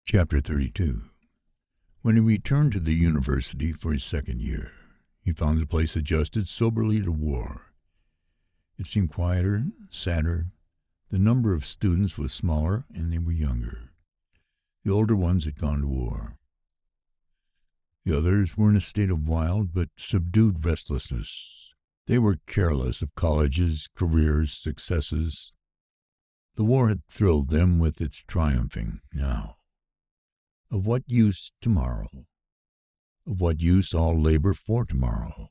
Chapter 32. When he returned to the university for his second year, he found the place adjusted soberly to war. It seemed quieter, sadder. The number of students was smaller, and they were younger. The older ones had gone to war. The others were in a state of wild but subdued restlessness. They were careless of colleges, careers, successes. The war had thrilled them with its triumphing now. Of what use tomorrow? Of what use all labor for tomorrow?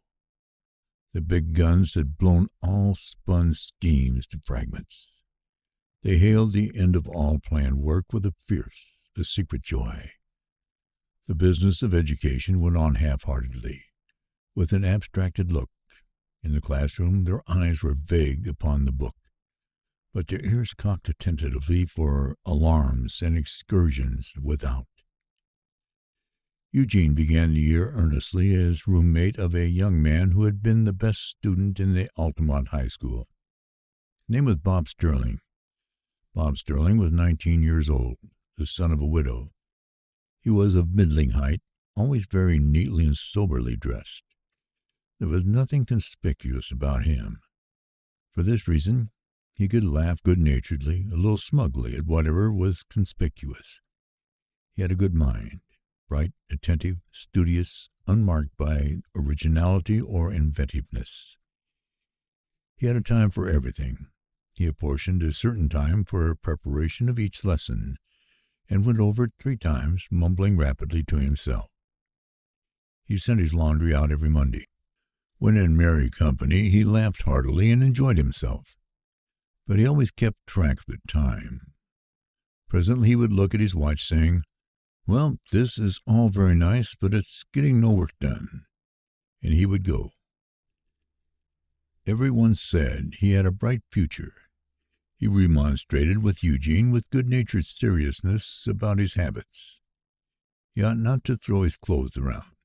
The big guns had blown all spun schemes to fragments. They hailed the end of all planned work with a fierce, a secret joy. The business of education went on half-heartedly, with an abstracted look. In the classroom, their eyes were vague upon the book, but their ears cocked attentively for alarms and excursions without. Eugene began the year earnestly as roommate of a young man who had been the best student in the Altamont High School. His name was Bob Sterling. Bob Sterling was 19 years old, the son of a widow. He was of middling height, always very neatly and soberly dressed. There was nothing conspicuous about him. For this reason, he could laugh good-naturedly, a little smugly, at whatever was conspicuous. He had a good mind. Bright, attentive, studious, unmarked by originality or inventiveness. He had a time for everything. He apportioned a certain time for preparation of each lesson, and went over it 3 times, mumbling rapidly to himself. He sent his laundry out every Monday. When in merry company, he laughed heartily and enjoyed himself, but he always kept track of the time. Presently he would look at his watch, saying, "Well, this is all very nice, but it's getting no work done," and he would go. Everyone said he had a bright future. He remonstrated with Eugene with good-natured seriousness about his habits. He ought not to throw his clothes around.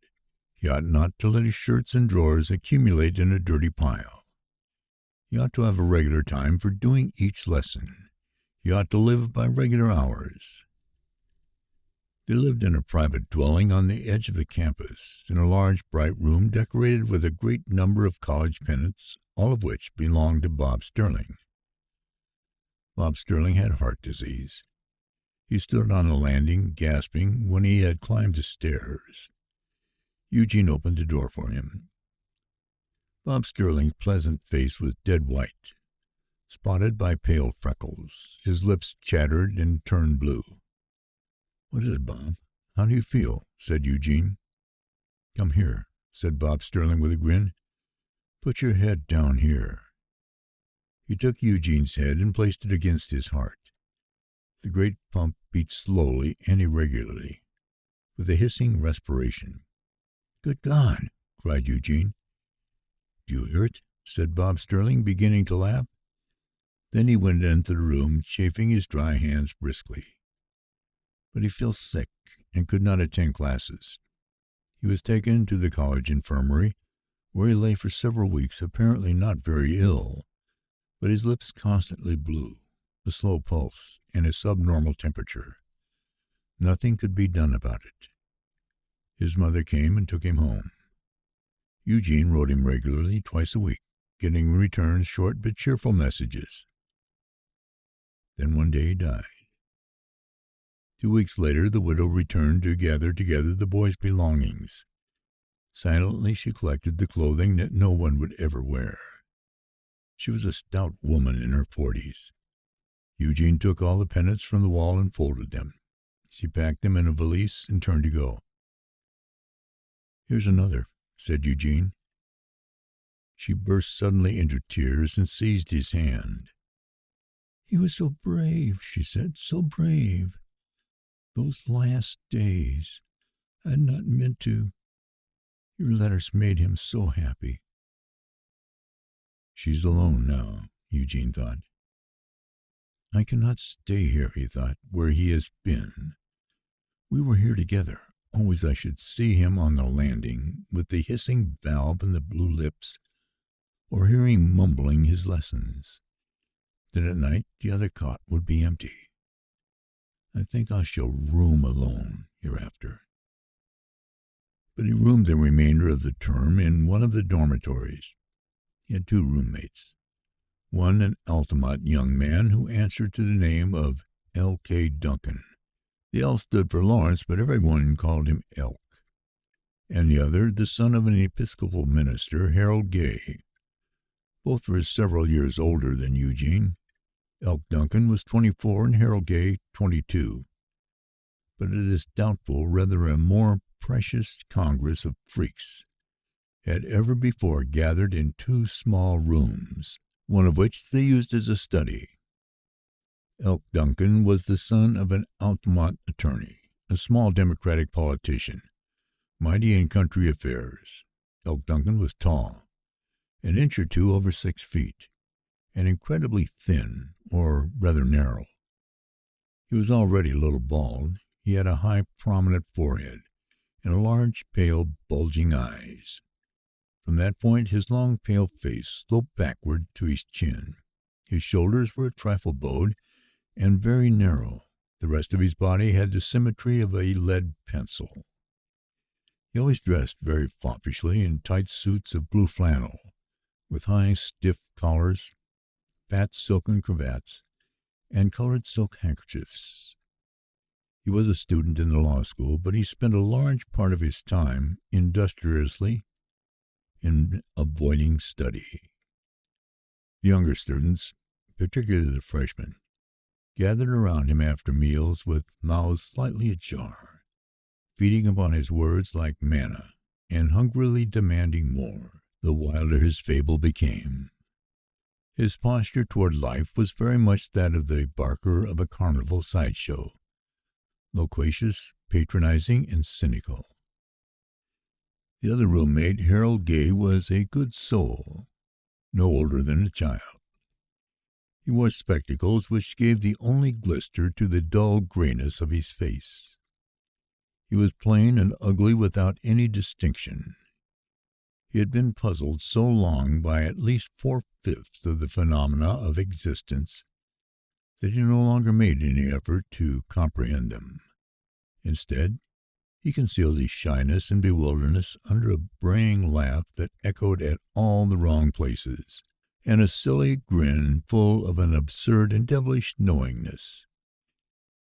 He ought not to let his shirts and drawers accumulate in a dirty pile. He ought to have a regular time for doing each lesson. He ought to live by regular hours. They lived in a private dwelling on the edge of the campus, in a large, bright room decorated with a great number of college pennants, all of which belonged to Bob Sterling. Bob Sterling had heart disease. He stood on a landing, gasping, when he had climbed the stairs. Eugene opened the door for him. Bob Sterling's pleasant face was dead white, spotted by pale freckles. His lips chattered and turned blue. "What is it, Bob? How do you feel?" said Eugene. "Come here," said Bob Sterling with a grin. "Put your head down here." He took Eugene's head and placed it against his heart. The great pump beat slowly and irregularly, with a hissing respiration. "Good God!" cried Eugene. "Do you hear it?" said Bob Sterling, beginning to laugh. Then he went into the room, chafing his dry hands briskly. But he felt sick and could not attend classes. He was taken to the college infirmary, where he lay for several weeks, apparently not very ill, but his lips constantly blue, a slow pulse, and a subnormal temperature. Nothing could be done about it. His mother came and took him home. Eugene wrote him regularly, twice a week, getting in return short but cheerful messages. Then one day he died. 2 weeks later, the widow returned to gather together the boy's belongings. Silently she collected the clothing that no one would ever wear. She was a stout woman in her 40s. Eugene took all the pennants from the wall and folded them. She packed them in a valise and turned to go. "Here's another," said Eugene. She burst suddenly into tears and seized his hand. "He was so brave," she said, "so brave. Those last days, I had not meant to. Your letters made him so happy." She's alone now, Eugene thought. I cannot stay here, he thought, where he has been. We were here together. Always I should see him on the landing, with the hissing valve and the blue lips, or hear him mumbling his lessons. Then at night the other cot would be empty. I think I shall room alone hereafter." But he roomed the remainder of the term in one of the dormitories. He had two roommates. One, an Altamont young man who answered to the name of L.K. Duncan. The L stood for Lawrence, but everyone called him Elk. And the other, the son of an Episcopal minister, Harold Gay. Both were several years older than Eugene. Elk Duncan was 24 and Harold Gay 22. But it is doubtful whether a more precious congress of freaks had ever before gathered in two small rooms, one of which they used as a study. Elk Duncan was the son of an Altamont attorney, a small Democratic politician, mighty in country affairs. Elk Duncan was tall, an inch or two over 6 feet, and incredibly thin, or rather narrow. He was already a little bald. He had a high, prominent forehead and large, pale, bulging eyes. From that point, his long, pale face sloped backward to his chin. His shoulders were a trifle bowed and very narrow. The rest of his body had the symmetry of a lead pencil. He always dressed very foppishly in tight suits of blue flannel, with high, stiff collars, fat silken cravats, and colored silk handkerchiefs. He was a student in the law school, but he spent a large part of his time industriously in avoiding study. The younger students, particularly the freshmen, gathered around him after meals with mouths slightly ajar, feeding upon his words like manna and hungrily demanding more, the wilder his fable became. His posture toward life was very much that of the barker of a carnival sideshow, loquacious, patronizing, and cynical. The other roommate, Harold Gay, was a good soul, no older than a child. He wore spectacles which gave the only glister to the dull grayness of his face. He was plain and ugly without any distinction. He had been puzzled so long by at least 4/5 of the phenomena of existence that he no longer made any effort to comprehend them. Instead, he concealed his shyness and bewilderness under a braying laugh that echoed at all the wrong places, and a silly grin full of an absurd and devilish knowingness.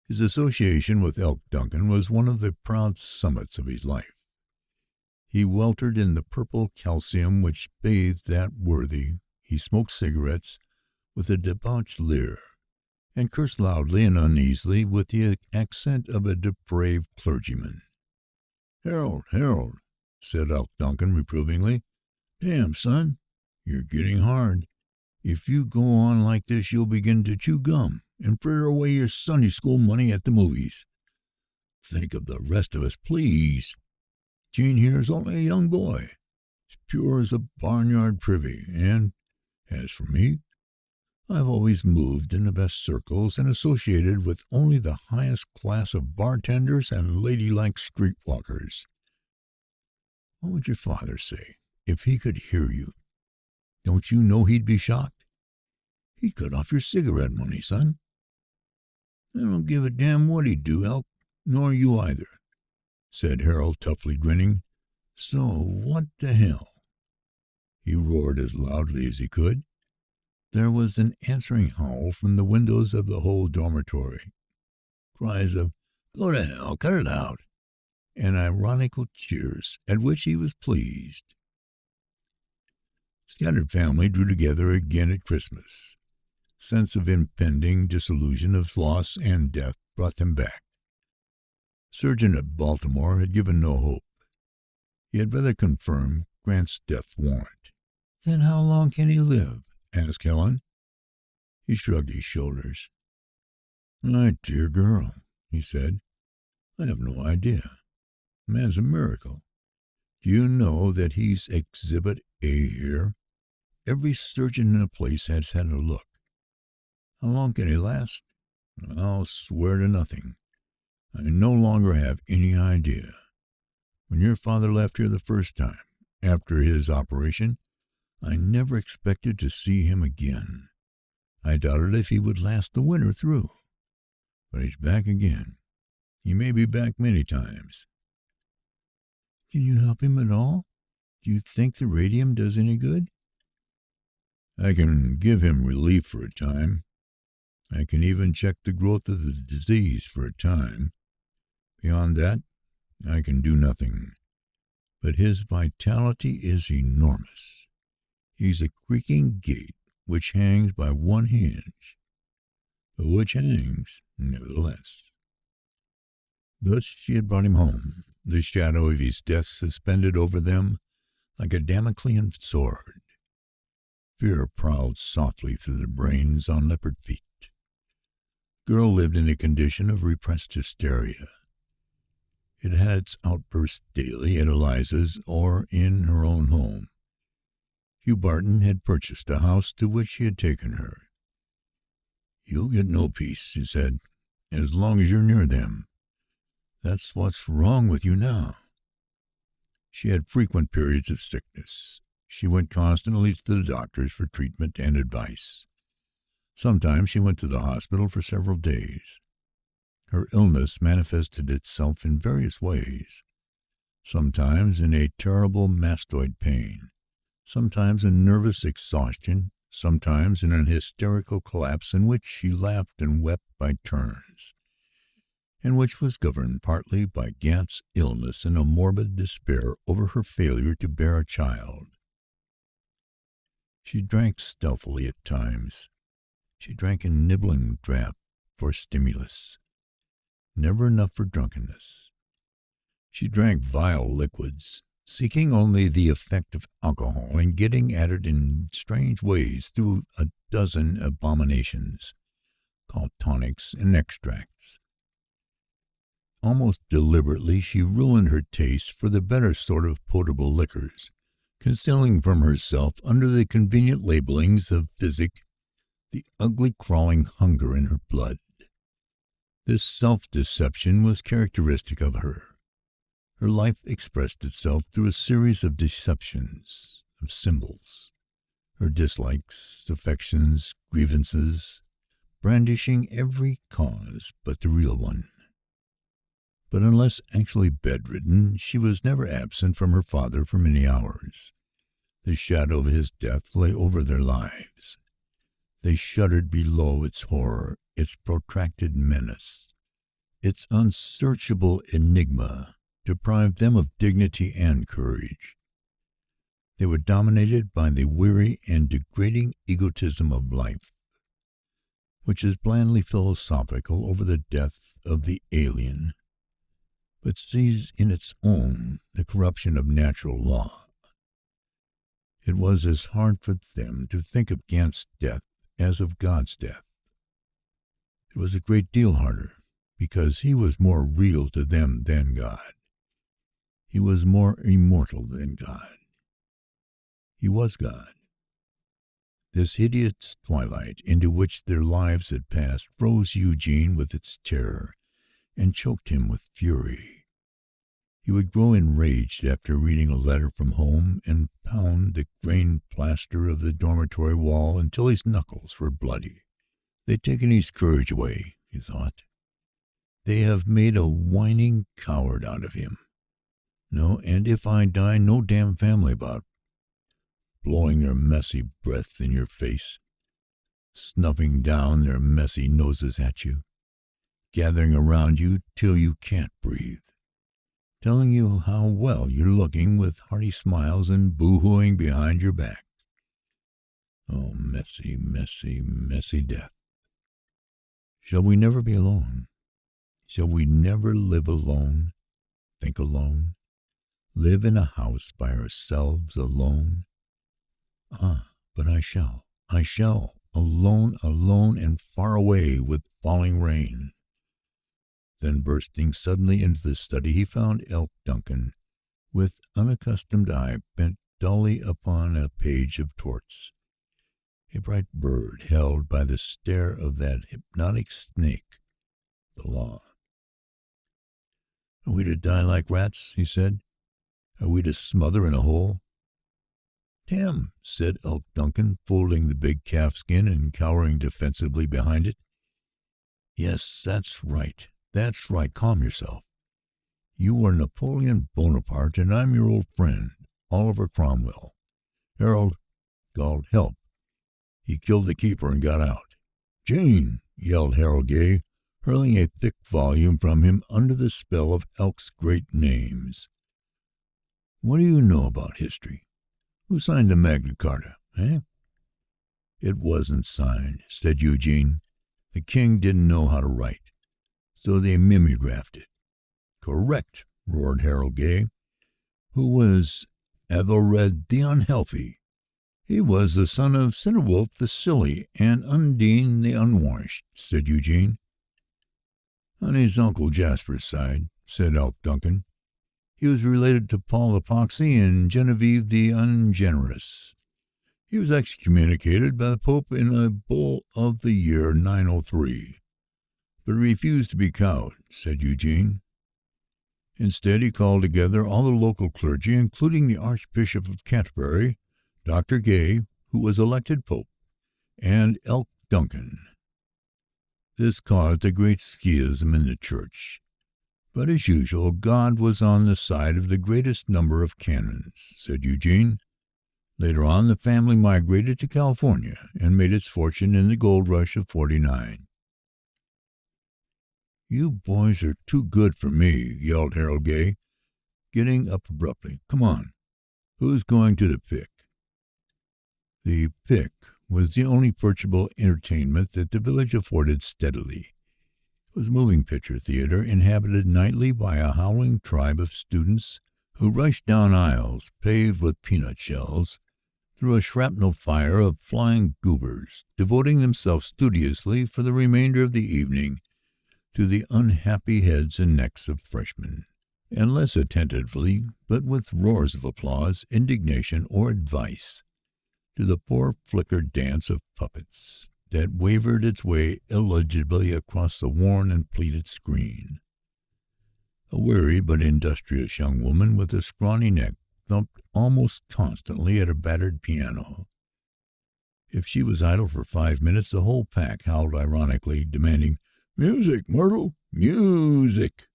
His association with Elk Duncan was one of the proud summits of his life. He weltered in the purple calcium which bathed that worthy. He smoked cigarettes with a debauched leer, and cursed loudly and uneasily with the accent of a depraved clergyman. Harold, said Elk Duncan reprovingly. "Damn, son, you're getting hard. If you go on like this, you'll begin to chew gum and fritter away your Sunday school money at the movies. Think of the rest of us, please. Gene here is only a young boy, as pure as a barnyard privy, and as for me, I've always moved in the best circles and associated with only the highest class of bartenders and ladylike streetwalkers. What would your father say if he could hear you? Don't you know he'd be shocked? He'd cut off your cigarette money, son." "I don't give a damn what he'd do, Elk, nor you either," said Harold, toughly grinning. "So what the hell?" He roared as loudly as he could. There was an answering howl from the windows of the whole dormitory, cries of "Go to hell, cut it out," and ironical cheers, at which he was pleased. Scattered family drew together again at Christmas. Sense of impending disillusion, of loss and death brought them back. Surgeon at Baltimore had given no hope. He had rather confirmed Grant's death warrant. "Then how long can he live?" asked Helen. He shrugged his shoulders. "My dear girl," he said, "I have no idea. The man's a miracle. Do you know that he's Exhibit A here? Every surgeon in the place has had a look. How long can he last? I'll swear to nothing. I no longer have any idea. When your father left here the first time, after his operation, I never expected to see him again. I doubted if he would last the winter through. But he's back again. He may be back many times. Can you help him at all? Do you think the radium does any good? I can give him relief for a time. I can even check the growth of the disease for a time. Beyond that, I can do nothing. But his vitality is enormous. He's a creaking gate which hangs by one hinge, but which hangs nevertheless. Thus she had brought him home, the shadow of his death suspended over them like a Damoclean sword. Fear prowled softly through their brains on leopard feet. Girl lived in a condition of repressed hysteria. It had its outbursts daily at Eliza's or in her own home. Hugh Barton had purchased a house to which he had taken her. "You'll get no peace," she said, "as long as you're near them. That's what's wrong with you now." She had frequent periods of sickness. She went constantly to the doctors for treatment and advice. Sometimes she went to the hospital for several days. Her illness manifested itself in various ways, sometimes in a terrible mastoid pain, sometimes in nervous exhaustion, sometimes in an hysterical collapse in which she laughed and wept by turns, and which was governed partly by Gant's illness and a morbid despair over her failure to bear a child. She drank stealthily at times. She drank in nibbling draught for stimulus, never enough for drunkenness. She drank vile liquids, seeking only the effect of alcohol and getting at it in strange ways through a dozen abominations, called tonics and extracts. Almost deliberately she ruined her taste for the better sort of potable liquors, concealing from herself under the convenient labelings of physic the ugly crawling hunger in her blood. This self-deception was characteristic of her. Her life expressed itself through a series of deceptions, of symbols. Her dislikes, affections, grievances, brandishing every cause but the real one. But unless actually bedridden, she was never absent from her father for many hours. The shadow of his death lay over their lives. They shuddered below its horror, its protracted menace. Its unsearchable enigma deprived them of dignity and courage. They were dominated by the weary and degrading egotism of life, which is blandly philosophical over the death of the alien, but sees in its own the corruption of natural law. It was as hard for them to think of Gant's death as of God's death. It was a great deal harder, because he was more real to them than God. He was more immortal than God. He was God. This hideous twilight into which their lives had passed froze Eugene with its terror and choked him with fury. He would grow enraged after reading a letter from home and pound the grained plaster of the dormitory wall until his knuckles were bloody. They'd taken his courage away, he thought. They have made a whining coward out of him. No, and if I die, no damn family about, blowing their messy breath in your face, snuffing down their messy noses at you, gathering around you till you can't breathe, telling you how well you're looking with hearty smiles and boo-hooing behind your back. Oh, messy, messy, messy death. Shall we never be alone? Shall we never live alone, think alone, live in a house by ourselves alone? Ah, but I shall, alone, alone and far away with falling rain. Then bursting suddenly into the study, he found Elk Duncan, with unaccustomed eye bent dully upon a page of torts. A bright bird held by the stare of that hypnotic snake, the law. Are we to die like rats? He said. Are we to smother in a hole? Damn, said Elk Duncan, folding the big calfskin and cowering defensively behind it. Yes, that's right. That's right. Calm yourself. You are Napoleon Bonaparte, and I'm your old friend, Oliver Cromwell. Harold called help. He killed the keeper and got out. Jane, yelled Harold Gay, hurling a thick volume from him under the spell of Elk's great names. What do you know about history? Who signed the Magna Carta, eh? It wasn't signed, said Eugene. The king didn't know how to write, so they mimeographed it. Correct, roared Harold Gay. Who was Ethelred the Unhealthy? He was the son of Cinderwolf the Silly and Undine the Unwashed, said Eugene. On his Uncle Jasper's side, said Elk Duncan. He was related to Paul the Poxy and Genevieve the Ungenerous. He was excommunicated by the Pope in a bull of the year 903, but refused to be cowed, said Eugene. Instead, he called together all the local clergy, including the Archbishop of Canterbury, Dr. Gay, who was elected Pope, and Elk Duncan. This caused a great schism in the church, but as usual, God was on the side of the greatest number of canons, said Eugene. Later on, the family migrated to California and made its fortune in the gold rush of '49. You boys are too good for me, yelled Harold Gay, getting up abruptly. Come on, who's going to the Pick? The Pick was the only purchasable entertainment that the village afforded steadily. It was a moving picture theater inhabited nightly by a howling tribe of students who rushed down aisles paved with peanut shells through a shrapnel fire of flying goobers, devoting themselves studiously for the remainder of the evening to the unhappy heads and necks of freshmen, and less attentively, but with roars of applause, indignation, or advice, to the poor flickered dance of puppets that wavered its way illegibly across the worn and pleated screen. A weary but industrious young woman with a scrawny neck thumped almost constantly at a battered piano. If she was idle for 5 minutes, the whole pack howled ironically, demanding, "Music, Myrtle, music!"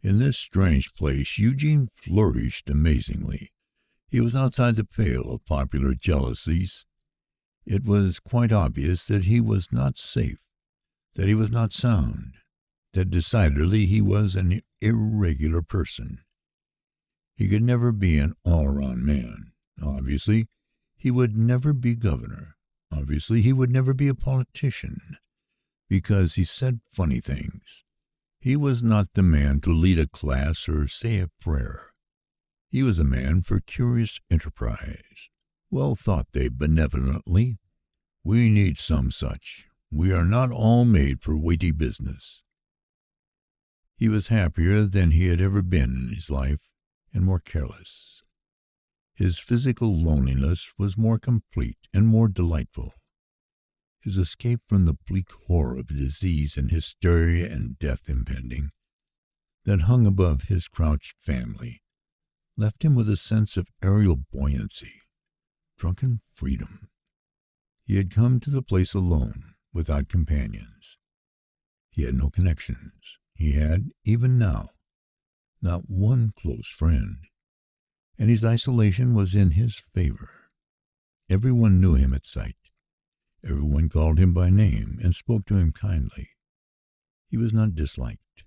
In this strange place, Eugene flourished amazingly. He was outside the pale of popular jealousies. It was quite obvious that he was not safe, that he was not sound, that decidedly he was an irregular person. He could never be an all-around man. Obviously, he would never be governor. Obviously, he would never be a politician, because he said funny things. He was not the man to lead a class or say a prayer. He was a man for curious enterprise. Well, thought they benevolently, we need some such. We are not all made for weighty business. He was happier than he had ever been in his life, and more careless. His physical loneliness was more complete and more delightful. His escape from the bleak horror of disease and hysteria and death impending that hung above his crouched family left him with a sense of aerial buoyancy, drunken freedom. He had come to the place alone, without companions. He had no connections. He had, even now, not one close friend, and his isolation was in his favor. Everyone knew him at sight. Everyone called him by name and spoke to him kindly. He was not disliked.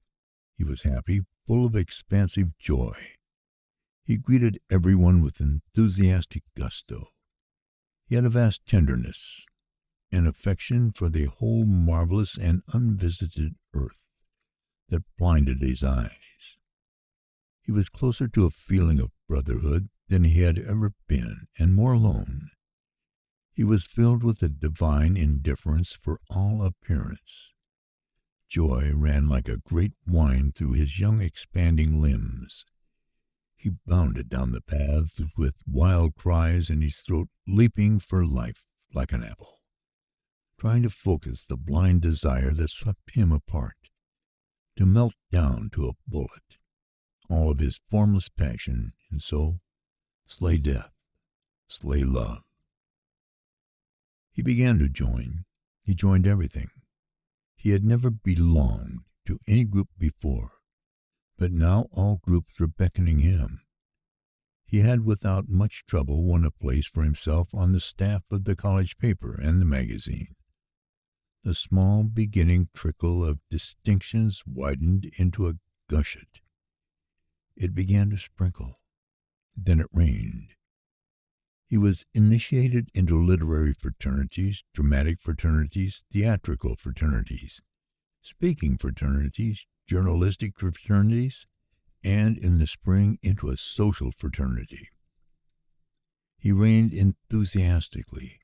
He was happy, full of expansive joy. He greeted everyone with enthusiastic gusto. He had a vast tenderness and affection for the whole marvelous and unvisited earth that blinded his eyes. He was closer to a feeling of brotherhood than he had ever been, and more alone. He was filled with a divine indifference for all appearance. Joy ran like a great wine through his young expanding limbs. He bounded down the paths with wild cries in his throat, leaping for life like an apple, trying to focus the blind desire that swept him apart, to melt down to a bullet all of his formless passion, and so slay death, slay love. He began to join. He joined everything. He had never belonged to any group before, but now all groups were beckoning him. He had without much trouble won a place for himself on the staff of the college paper and the magazine. The small beginning trickle of distinctions widened into a gushet. It began to sprinkle. Then it rained. He was initiated into literary fraternities, dramatic fraternities, theatrical fraternities, speaking fraternities, journalistic fraternities, and in the spring into a social fraternity. He reigned enthusiastically,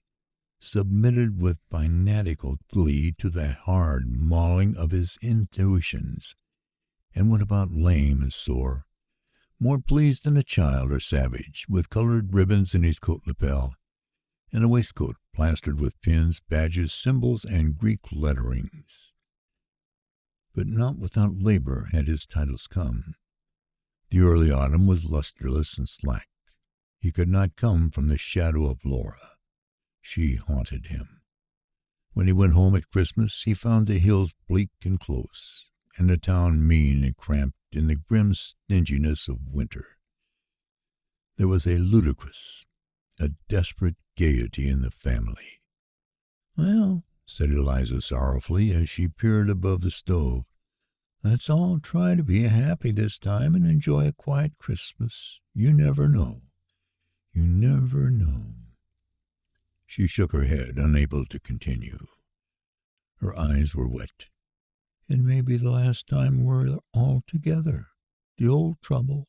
submitted with fanatical glee to the hard mauling of his intuitions, and went about lame and sore, more pleased than a child or savage, with colored ribbons in his coat lapel, and a waistcoat plastered with pins, badges, symbols, and Greek letterings. But not without labor had his titles come. The early autumn was lusterless and slack. He could not come from the shadow of Laura. She haunted him. When he went home at Christmas, he found the hills bleak and close, and the town mean and cramped in the grim stinginess of winter. There was a ludicrous, a desperate gaiety in the family. "Well," said Eliza sorrowfully as she peered above the stove, "let's all try to be happy this time and enjoy a quiet Christmas. You never know. You never know." She shook her head, unable to continue. Her eyes were wet. "It may be the last time we're all together. The old trouble,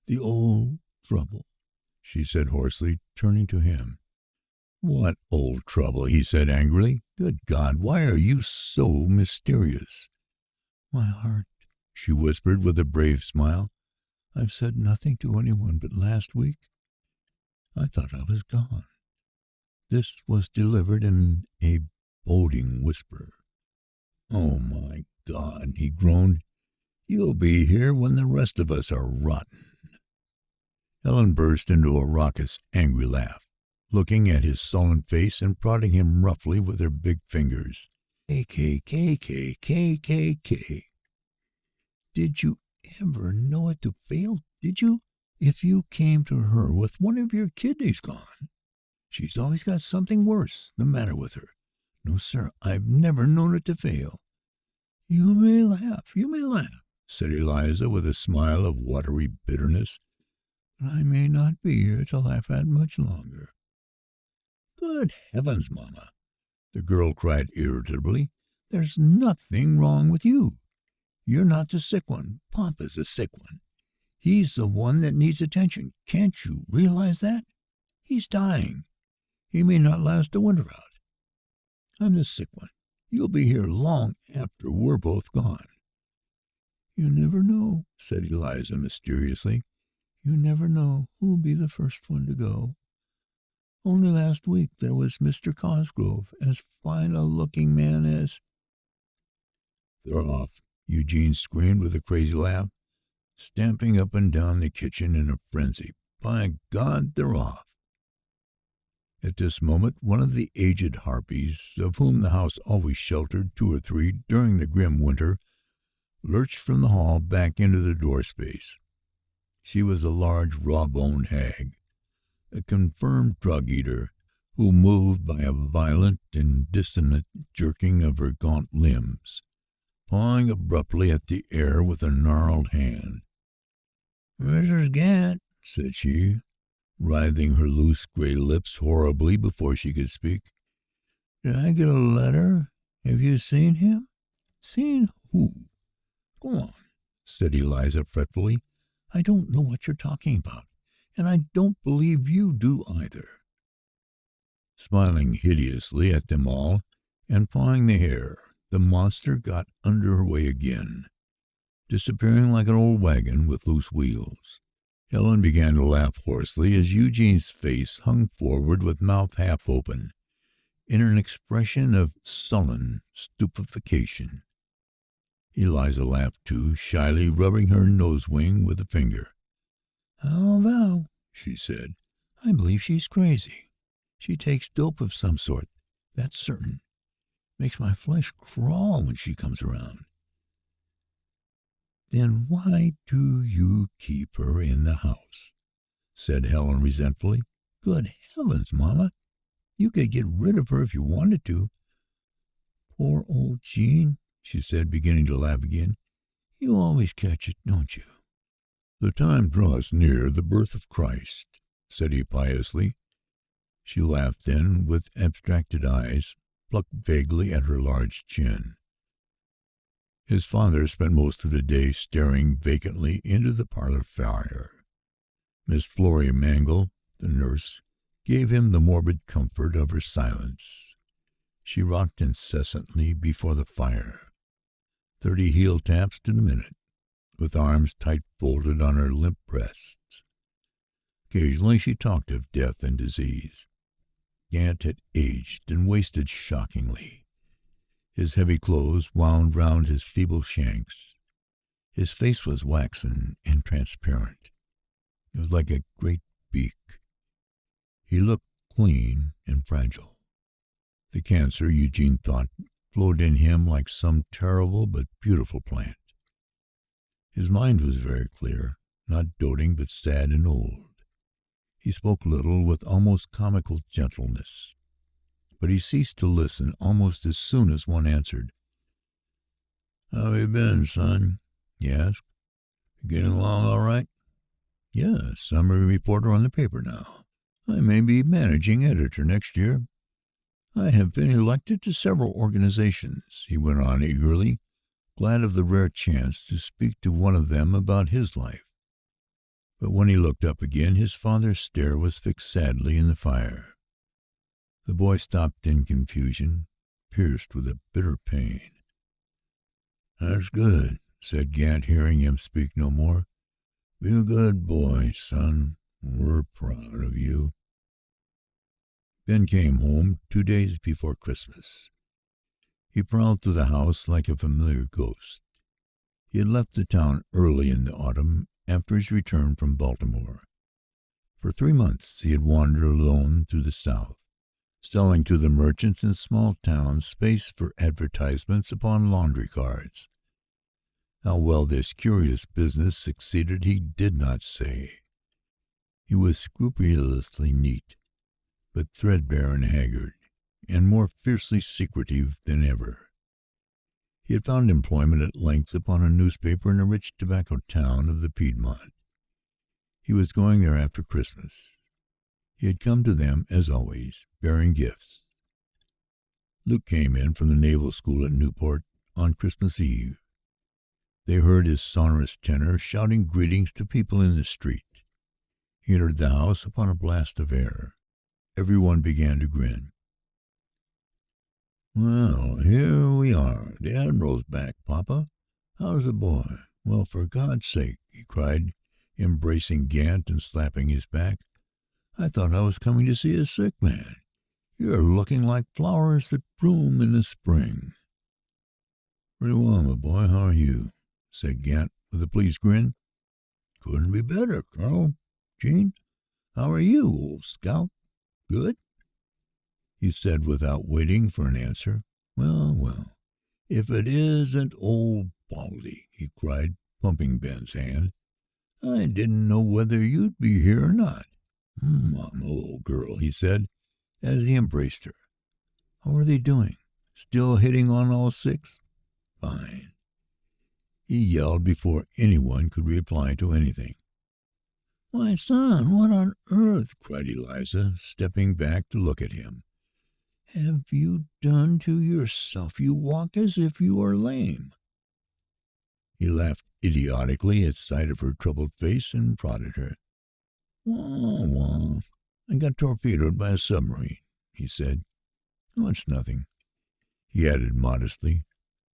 the old trouble," she said hoarsely, turning to him. "What old trouble?" he said angrily. "Good God, why are you so mysterious?" "My heart," she whispered with a brave smile. "I've said nothing to anyone, but last week I thought I was gone." This was delivered in a boding whisper. "Oh, my God," he groaned. "You'll be here when the rest of us are rotten." Helen burst into a raucous, angry laugh, looking at his sullen face and prodding him roughly with her big fingers. "KKKKKKK. Did you ever know it to fail, did you? If you came to her with one of your kidneys gone, she's always got something worse the matter with her. No, sir, I've never known it to fail." You may laugh," said Eliza with a smile of watery bitterness, "but I may not be here to laugh at much longer." "Good heavens, Mamma," the girl cried irritably, "there's nothing wrong with you. You're not the sick one. Papa's the sick one. He's the one that needs attention. Can't you realize that? He's dying. He may not last the winter out. I'm the sick one. You'll be here long after we're both gone." "You never know," said Eliza mysteriously. "You never know who'll be the first one to go. Only last week there was Mr. Cosgrove, as fine a looking man as—" "They're off," Eugene screamed with a crazy laugh, stamping up and down the kitchen in a frenzy. "By God, they're off." At this moment, one of the aged harpies, of whom the house always sheltered 2 or 3 during the grim winter, lurched from the hall back into the door space. She was a large, raw-boned hag, a confirmed drug-eater, who moved by a violent and dissonant jerking of her gaunt limbs, pawing abruptly at the air with a gnarled hand. "Mrs. Gant," said she, writhing her loose gray lips horribly before she could speak, "did I get a letter? Have you seen him?" "Seen who? Go on," said Eliza fretfully. "I don't know what you're talking about, and I don't believe you do either." Smiling hideously at them all and pawing the hair, the monster got under her way again, disappearing like an old wagon with loose wheels. Helen began to laugh hoarsely as Eugene's face hung forward with mouth half open, in an expression of sullen stupefaction. Eliza laughed too, shyly rubbing her nose-wing with a finger. "How thou?" she said. "I believe she's crazy. She takes dope of some sort, that's certain. Makes my flesh crawl when she comes around." "Then why do you keep her in the house?" said Helen resentfully. "Good heavens, Mama! You could get rid of her if you wanted to." "Poor old Jean," she said, beginning to laugh again. "You always catch it, don't you?" "The time draws near the birth of Christ," said he piously. She laughed then, with abstracted eyes, plucked vaguely at her large chin. His father spent most of the day staring vacantly into the parlor fire. Miss Florrie Mangle, the nurse, gave him the morbid comfort of her silence. She rocked incessantly before the fire, 30 heel taps to the minute, with arms tight folded on her limp breasts. Occasionally she talked of death and disease. Gant had aged and wasted shockingly. His heavy clothes wound round his feeble shanks. His face was waxen and transparent. It was like a great beak. He looked clean and fragile. The cancer, Eugene thought, flowed in him like some terrible but beautiful plant. His mind was very clear, not doting but sad and old. He spoke little, with almost comical gentleness, but he ceased to listen almost as soon as one answered. "How you been, son?" he asked. "Getting along all right?" "Yes, I'm a reporter on the paper now. I may be managing editor next year. I have been elected to several organizations," he went on eagerly, glad of the rare chance to speak to one of them about his life. But when he looked up again, his father's stare was fixed sadly in the fire. The boy stopped in confusion, pierced with a bitter pain. "That's good," said Gant, hearing him speak no more. "Be a good boy, son. We're proud of you." Ben came home 2 days before Christmas. He prowled through the house like a familiar ghost. He had left the town early in the autumn, after his return from Baltimore. For 3 months he had wandered alone through the South, selling to the merchants in small towns space for advertisements upon laundry cards. How well this curious business succeeded he did not say. He was scrupulously neat, but threadbare and haggard, and more fiercely secretive than ever. He had found employment at length upon a newspaper in a rich tobacco town of the Piedmont. He was going there after Christmas. He had come to them, as always, bearing gifts. Luke came in from the Naval School at Newport on Christmas Eve. They heard his sonorous tenor shouting greetings to people in the street. He entered the house upon a blast of air. Everyone began to grin. "Well, here we are. The Admiral's back, Papa. How's the boy? Well, for God's sake," he cried, embracing Gant and slapping his back. "I thought I was coming to see a sick man. You're looking like flowers that bloom in the spring." "Pretty well, my boy. How are you?" said Gant with a pleased grin. "Couldn't be better, Colonel. Jean, how are you, old scout? Good?" he said without waiting for an answer. Well, well, if it isn't old Baldy," he cried, pumping Ben's hand. "I didn't know whether you'd be here or not." "Mama, old girl," he said, as he embraced her. "How are they doing? Still hitting on all 6? Fine." He yelled before anyone could reply to anything. "Why, son, what on earth?" cried Eliza, stepping back to look at him. "Have you done to yourself? You walk as if you are lame." He laughed idiotically at sight of her troubled face and prodded her. Well, I got torpedoed by a submarine," he said. "Oh, it's nothing," he added modestly.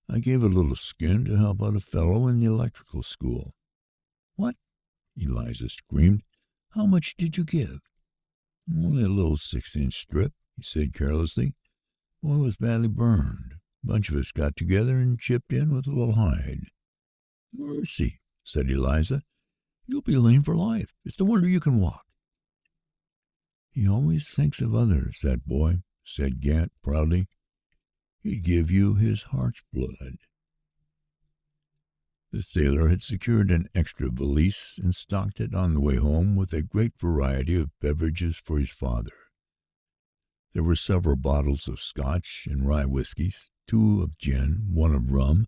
"I gave a little skin to help out a fellow in the electrical school." "What?" Eliza screamed. "How much did you give?" "Only a little 6-inch strip," he said carelessly. "Boy was badly burned. A bunch of us got together and chipped in with a little hide." "Mercy," said Eliza. "You'll be lame for life. It's a wonder you can walk." "He always thinks of others, that boy," said Gant proudly. He'd give you his heart's blood." The sailor had secured an extra valise and stocked it on the way home with a great variety of beverages for his father. There were several bottles of Scotch and rye whiskies, 2 of gin, 1 of rum,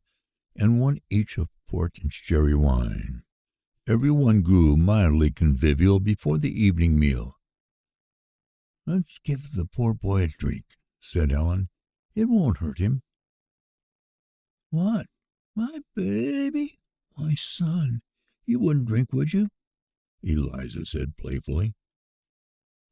and 1 each of port and sherry wine. Every one grew mildly convivial before the evening meal. "Let's give the poor boy a drink," said Ellen. "It won't hurt him." "What, my baby? Why, son, you wouldn't drink, would you?" Eliza said playfully.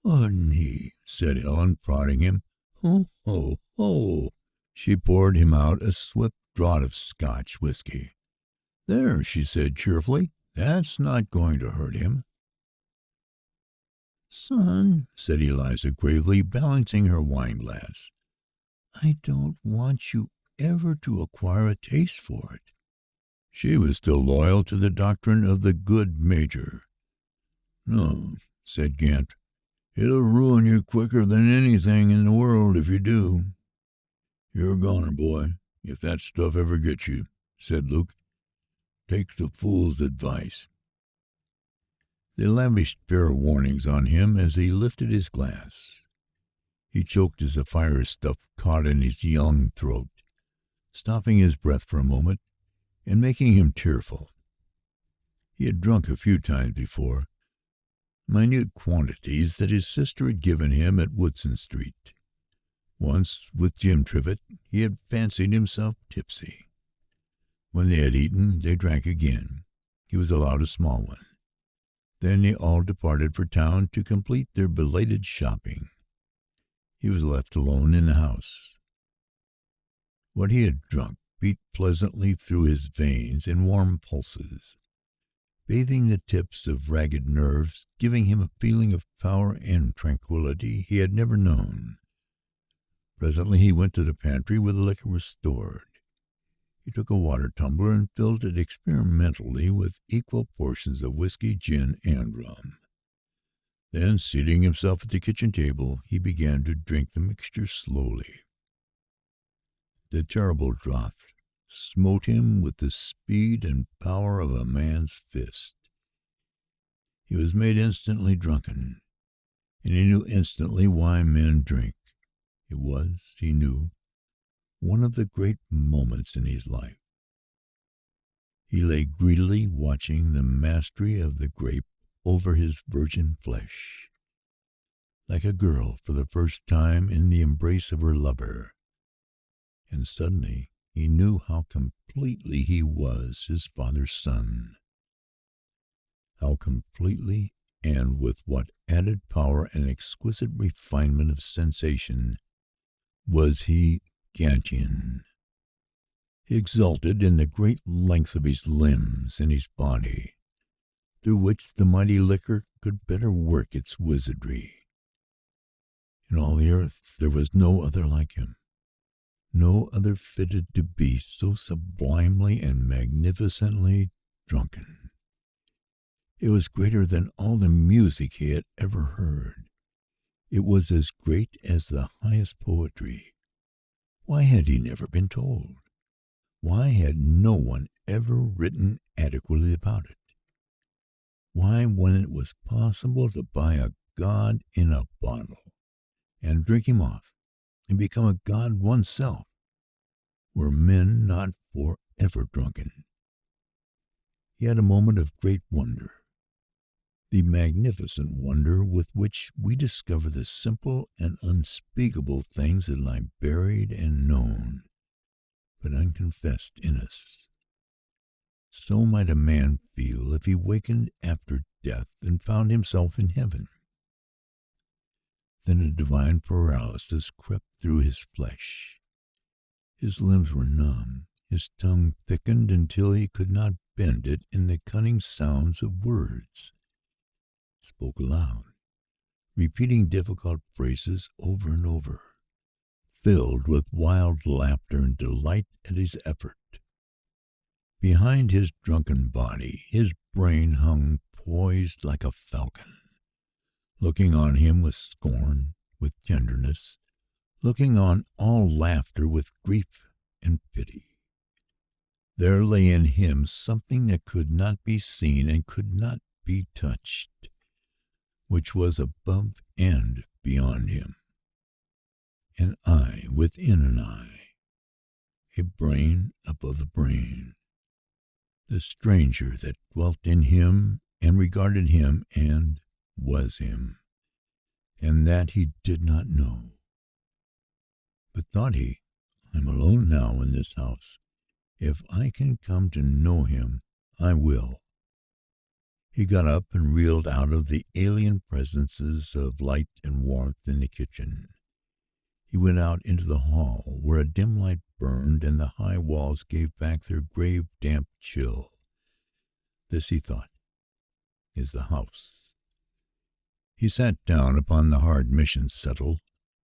"Wouldn't he?" said Ellen, prodding him. "Ho, ho, ho!" She poured him out a swift draught of Scotch whiskey. "There," she said cheerfully, "that's not going to hurt him." "Son," said Eliza gravely, balancing her wine-glass, "I don't want you ever to acquire a taste for it." She was still loyal to the doctrine of the good major. "No," said Gant, "it'll ruin you quicker than anything in the world if you do." "You're a goner, boy, if that stuff ever gets you," said Luke. "Take the fool's advice." They lavished fair warnings on him as he lifted his glass. He choked as the fire stuff caught in his young throat, stopping his breath for a moment and making him tearful. He had drunk a few times before, minute quantities that his sister had given him at Woodson Street. Once, with Jim Trivett, he had fancied himself tipsy. When they had eaten, they drank again. He was allowed a small one. Then they all departed for town to complete their belated shopping. He was left alone in the house. What he had drunk beat pleasantly through his veins in warm pulses, bathing the tips of ragged nerves, giving him a feeling of power and tranquility he had never known. Presently he went to the pantry where the liquor was stored. He took a water tumbler and filled it experimentally with equal portions of whiskey, gin, and rum. Then, seating himself at the kitchen table, he began to drink the mixture slowly. The terrible draught smote him with the speed and power of a man's fist. He was made instantly drunken, and he knew instantly why men drink. It was, he knew, one of the great moments in his life. He lay greedily watching the mastery of the grape over his virgin flesh, like a girl for the first time in the embrace of her lover. And suddenly he knew how completely he was his father's son. How completely, and with what added power and exquisite refinement of sensation, was he Gantian. He exulted in the great length of his limbs and his body, through which the mighty liquor could better work its wizardry. In all the earth there was no other like him, no other fitted to be so sublimely and magnificently drunken. It was greater than all the music he had ever heard. It was as great as the highest poetry. Why had he never been told? Why had no one ever written adequately about it? Why, when it was possible to buy a god in a bottle and drink him off and become a god oneself, were men not forever drunken? He had a moment of great wonder, the magnificent wonder with which we discover the simple and unspeakable things that lie buried and known, but unconfessed in us. So might a man feel if he wakened after death and found himself in heaven. Then a divine paralysis crept through his flesh. His limbs were numb, his tongue thickened until he could not bend it in the cunning sounds of words. He spoke aloud, repeating difficult phrases over and over, filled with wild laughter and delight at his effort. Behind his drunken body, his brain hung poised like a falcon, looking on him with scorn, with tenderness, looking on all laughter with grief and pity. There lay in him something that could not be seen and could not be touched, which was above and beyond him. An eye within an eye, a brain above a brain. The stranger that dwelt in him and regarded him and was him, and that he did not know. But thought he, I'm alone now in this house. If I can come to know him, I will. He got up and reeled out of the alien presences of light and warmth in the kitchen. He went out into the hall, where a dim light burned and the high walls gave back their grave, damp chill. This, he thought, is the house. He sat down upon the hard mission settle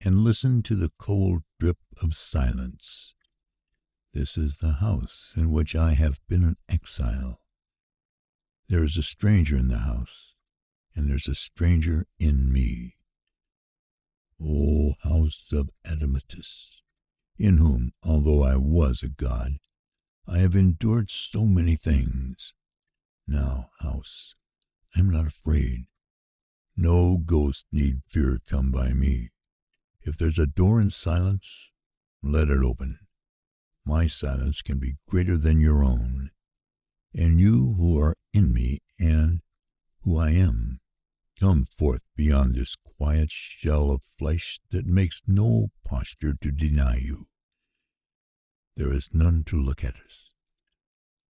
and listened to the cold drip of silence. This is the house in which I have been an exile. There is a stranger in the house, and there's a stranger in me. O house of Adamatus, in whom, although I was a god, I have endured so many things. Now, house, I am not afraid. No ghost need fear come by me. If there's a door in silence, let it open. My silence can be greater than your own, and you who are in me and who I am, come forth beyond this quiet shell of flesh that makes no posture to deny you. There is none to look at us.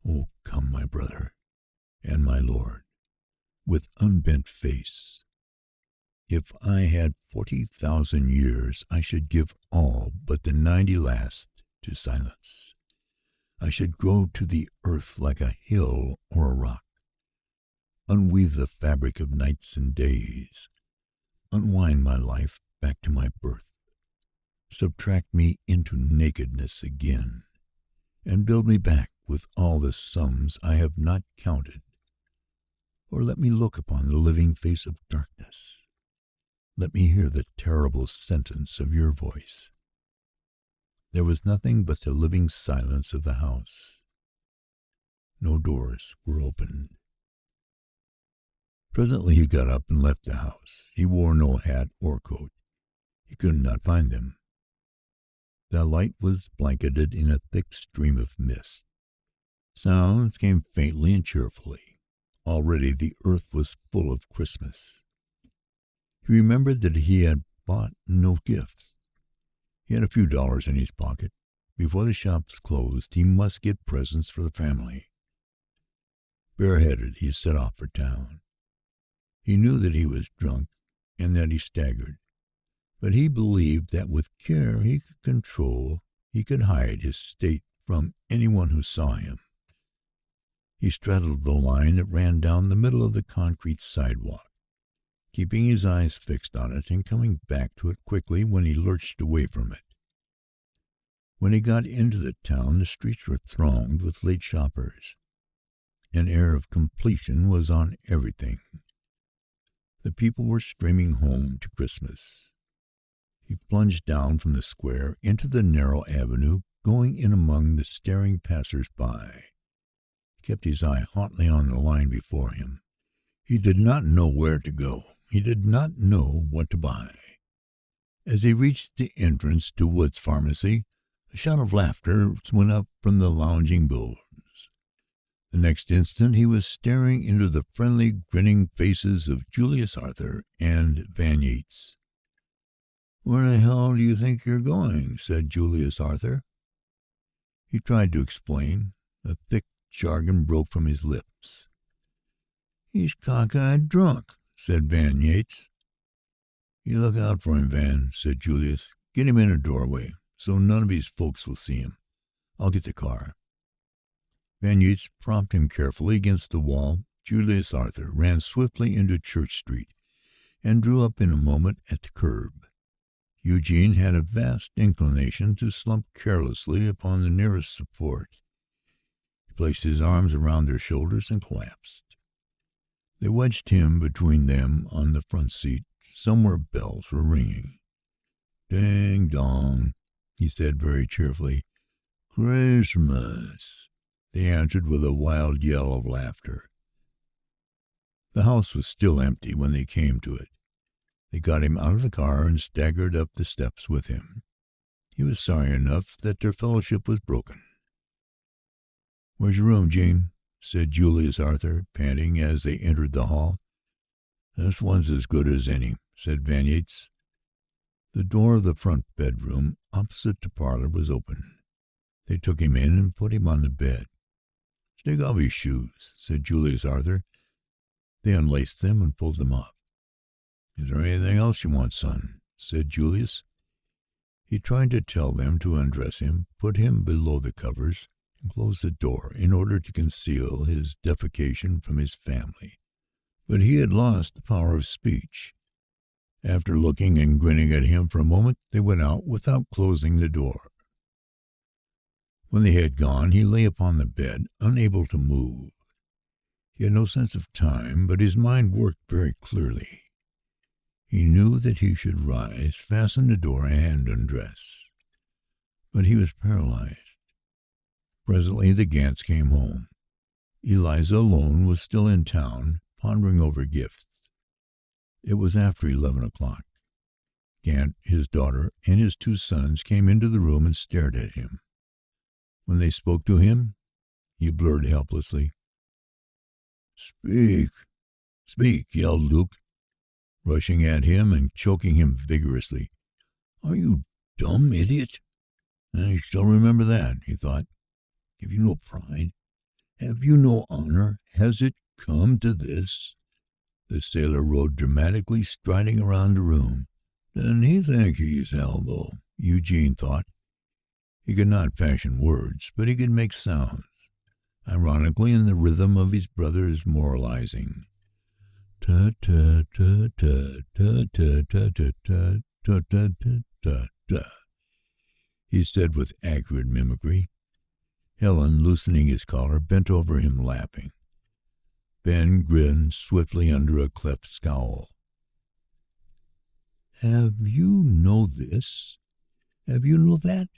Oh, come, my brother and my lord, with unbent face. If I had 40,000 years, I should give all but the 90 last to silence. I should grow to the earth like a hill or a rock, unweave the fabric of nights and days, unwind my life back to my birth, subtract me into nakedness again, and build me back with all the sums I have not counted. Or let me look upon the living face of darkness. Let me hear the terrible sentence of your voice. There was nothing but the living silence of the house. No doors were opened. Presently he got up and left the house. He wore no hat or coat. He could not find them. The light was blanketed in a thick stream of mist. Sounds came faintly and cheerfully. Already the earth was full of Christmas. He remembered that he had bought no gifts. He had a few dollars in his pocket. Before the shops closed, he must get presents for the family. Bareheaded, he set off for town. He knew that he was drunk and that he staggered, but he believed that with care he could hide his state from anyone who saw him. He straddled the line that ran down the middle of the concrete sidewalk, keeping his eyes fixed on it and coming back to it quickly when he lurched away from it. When he got into the town, the streets were thronged with late shoppers. An air of completion was on everything. The people were streaming home to Christmas. He plunged down from the square into the narrow avenue, going in among the staring passers-by. He kept his eye hotly on the line before him. He did not know where to go. He did not know what to buy. As he reached the entrance to Wood's Pharmacy, a shout of laughter went up from the lounging bulls. The next instant he was staring into the friendly, grinning faces of Julius Arthur and Van Yeats. "Where the hell do you think you're going?" said Julius Arthur. He tried to explain. A thick jargon broke from his lips. "He's cockeyed drunk," said Van Yeats. "You look out for him, Van," said Julius. "Get him in a doorway, so none of his folks will see him. I'll get the car." Van Yeats propped him carefully against the wall. Julius Arthur ran swiftly into Church Street and drew up in a moment at the curb. Eugene had a vast inclination to slump carelessly upon the nearest support. He placed his arms around their shoulders and collapsed. They wedged him between them on the front seat, somewhere bells were ringing. Ding dong, he said very cheerfully. Christmas, they answered with a wild yell of laughter. The house was still empty when they came to it. They got him out of the car and staggered up the steps with him. He was sorry enough that their fellowship was broken. "Where's your room, Jean?" said Julius Arthur, panting as they entered the hall. "This one's as good as any," said Van Yates. The door of the front bedroom opposite the parlor was open. They took him in and put him on the bed. "Take off his shoes," said Julius Arthur. They unlaced them and pulled them off. "Is there anything else you want, son?" said Julius. He tried to tell them to undress him, put him below the covers, and close the door in order to conceal his defecation from his family. But he had lost the power of speech. After looking and grinning at him for a moment, they went out without closing the door. When they had gone, he lay upon the bed, unable to move. He had no sense of time, but his mind worked very clearly. He knew that he should rise, fasten the door, and undress. But he was paralyzed. Presently the Gants came home. Eliza alone was still in town, pondering over gifts. It was after 11 o'clock. Gant, his daughter, and his 2 sons came into the room and stared at him. When they spoke to him, he blurred helplessly. "Speak! Speak!" yelled Luke, rushing at him and choking him vigorously. "Are you dumb, idiot? I shall remember that," he thought. "Have you no pride? Have you no honor? Has it come to this?" The sailor rode dramatically, striding around the room. "Doesn't he think he's hell, though?" Eugene thought. He could not fashion words, but he could make sounds, ironically in the rhythm of his brother's moralizing. Ta-ta-ta-ta-ta-ta-ta-ta-ta-ta-ta, he said with accurate mimicry. Helen, loosening his collar, bent over him laughing. Ben grinned swiftly under a cleft scowl. "Have you know this? Have you know that?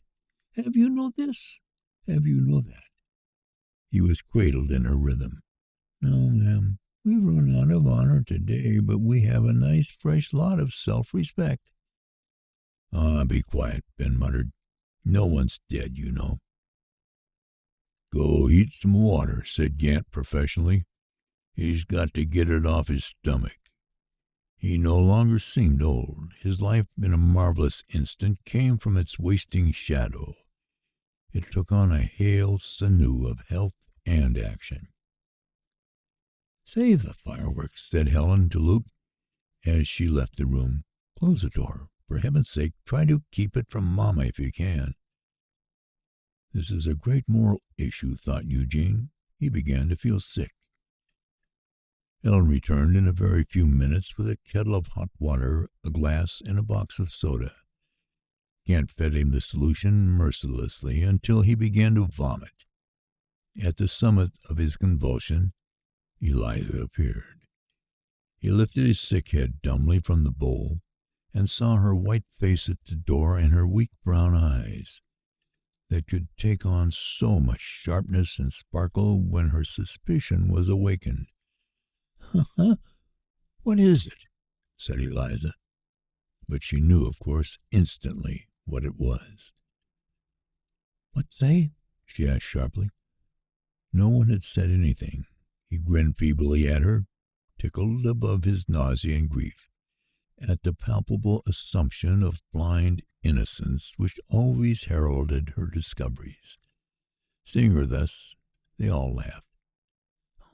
Have you know this? Have you know that?" He was cradled in her rhythm. "No, ma'am, we've run out of honor today, but we have a nice fresh lot of self-respect." "Ah, be quiet," Ben muttered. "No one's dead, you know." "Go heat some water," said Gant professionally. "He's got to get it off his stomach." He no longer seemed old. His life, in a marvelous instant, came from its wasting shadow. It took on a hale sinew of health and action. "Save the fireworks," said Helen to Luke as she left the room. "Close the door. For heaven's sake, try to keep it from Mama if you can." This is a great moral issue, thought Eugene. He began to feel sick. Helen returned in a very few minutes with a kettle of hot water, a glass, and a box of soda. Gant fed him the solution mercilessly until he began to vomit. At the summit of his convulsion, Eliza appeared. He lifted his sick head dumbly from the bowl and saw her white face at the door and her weak brown eyes that could take on so much sharpness and sparkle when her suspicion was awakened. "What is it?" said Eliza. But she knew, of course, instantly what it was. "What say?" she asked sharply. No one had said anything. He grinned feebly at her, tickled above his nausea and grief, at the palpable assumption of blind innocence which always heralded her discoveries. Seeing her thus, they all laughed.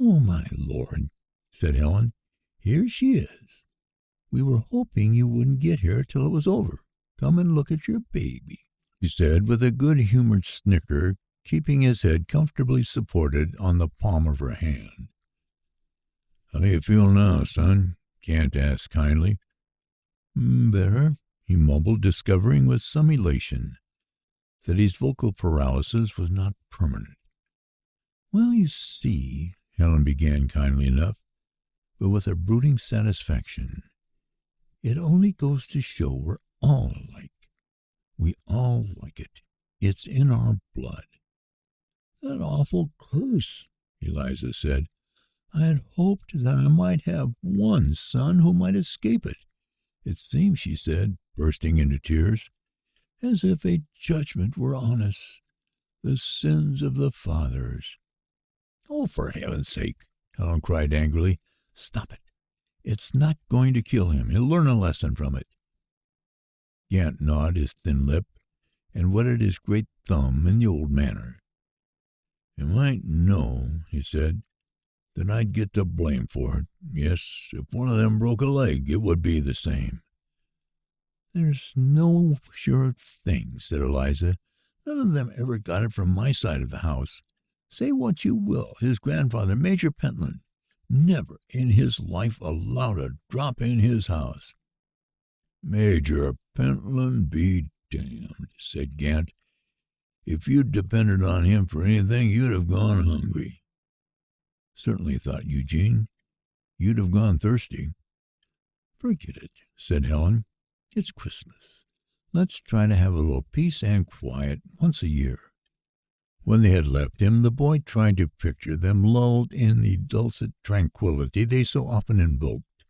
"Oh, my Lord," said Helen, "here she is. We were hoping you wouldn't get here till it was over. Come and look at your baby," she said with a good-humored snicker, keeping his head comfortably supported on the palm of her hand. "How do you feel now, son?" Gant asked kindly. "Better," he mumbled, discovering with some elation that his vocal paralysis was not permanent. "Well, you see," Helen began kindly enough, but with a brooding satisfaction, "it only goes to show we're all alike. We all like it. It's in our blood." "That awful curse," Eliza said. "I had hoped that I might have one son who might escape it. It seems," she said, bursting into tears, "as if a judgment were on us, the sins of the fathers." "Oh, for heaven's sake," Helen cried angrily, "stop it. It's not going to kill him. He'll learn a lesson from it." Gant gnawed his thin lip and wetted his great thumb in the old manner. "You might know," he said, "that I'd get the blame for it. Yes, if one of them broke a leg, it would be the same." "There's no sure thing," said Eliza. "None of them ever got it from my side of the house. Say what you will, his grandfather, Major Pentland, never in his life allowed a drop in his house." "Major Pentland be damned," said Gant. "If you'd depended on him for anything, you'd have gone hungry." "Certainly," thought Eugene, "you'd have gone thirsty." "Forget it," said Helen. "It's Christmas. Let's try to have a little peace and quiet once a year." When they had left him, the boy tried to picture them lulled in the dulcet tranquillity they so often invoked.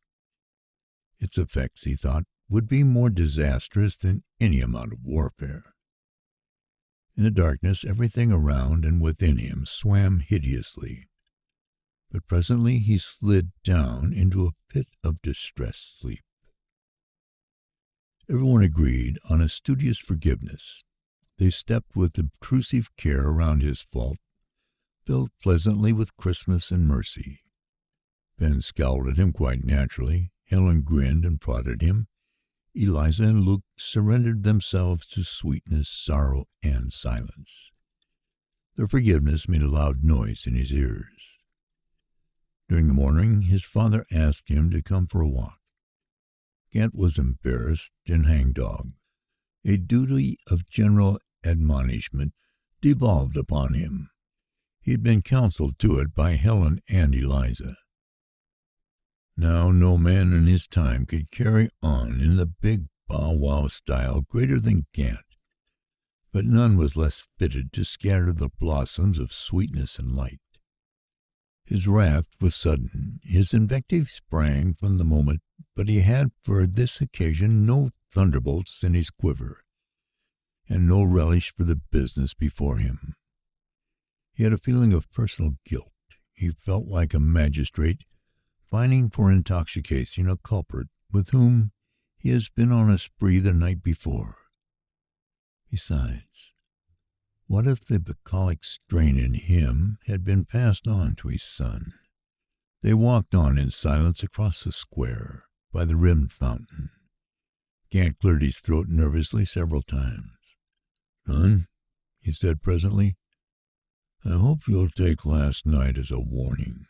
Its effects, he thought, would be more disastrous than any amount of warfare. In the darkness, everything around and within him swam hideously. But presently he slid down into a pit of distressed sleep. Everyone agreed on a studious forgiveness. They stepped with obtrusive care around his fault, filled pleasantly with Christmas and mercy. Ben scowled at him quite naturally. Helen grinned and prodded him. Eliza and Luke surrendered themselves to sweetness, sorrow, and silence. Their forgiveness made a loud noise in his ears. During the morning, his father asked him to come for a walk. Gant was embarrassed and hangdog. A duty of general admonishment devolved upon him. He had been counseled to it by Helen and Eliza. Now no man in his time could carry on in the big bow-wow style greater than Gant, but none was less fitted to scatter the blossoms of sweetness and light. His wrath was sudden. His invective sprang from the moment, but he had for this occasion no thunderbolts in his quiver, and no relish for the business before him. He had a feeling of personal guilt. He felt like a magistrate finding for intoxication a culprit with whom he has been on a spree the night before. Besides, what if the bucolic strain in him had been passed on to his son? They walked on in silence across the square by the rimmed fountain. Gant cleared his throat nervously several times. "Son," he said presently, "I hope you'll take last night as a warning.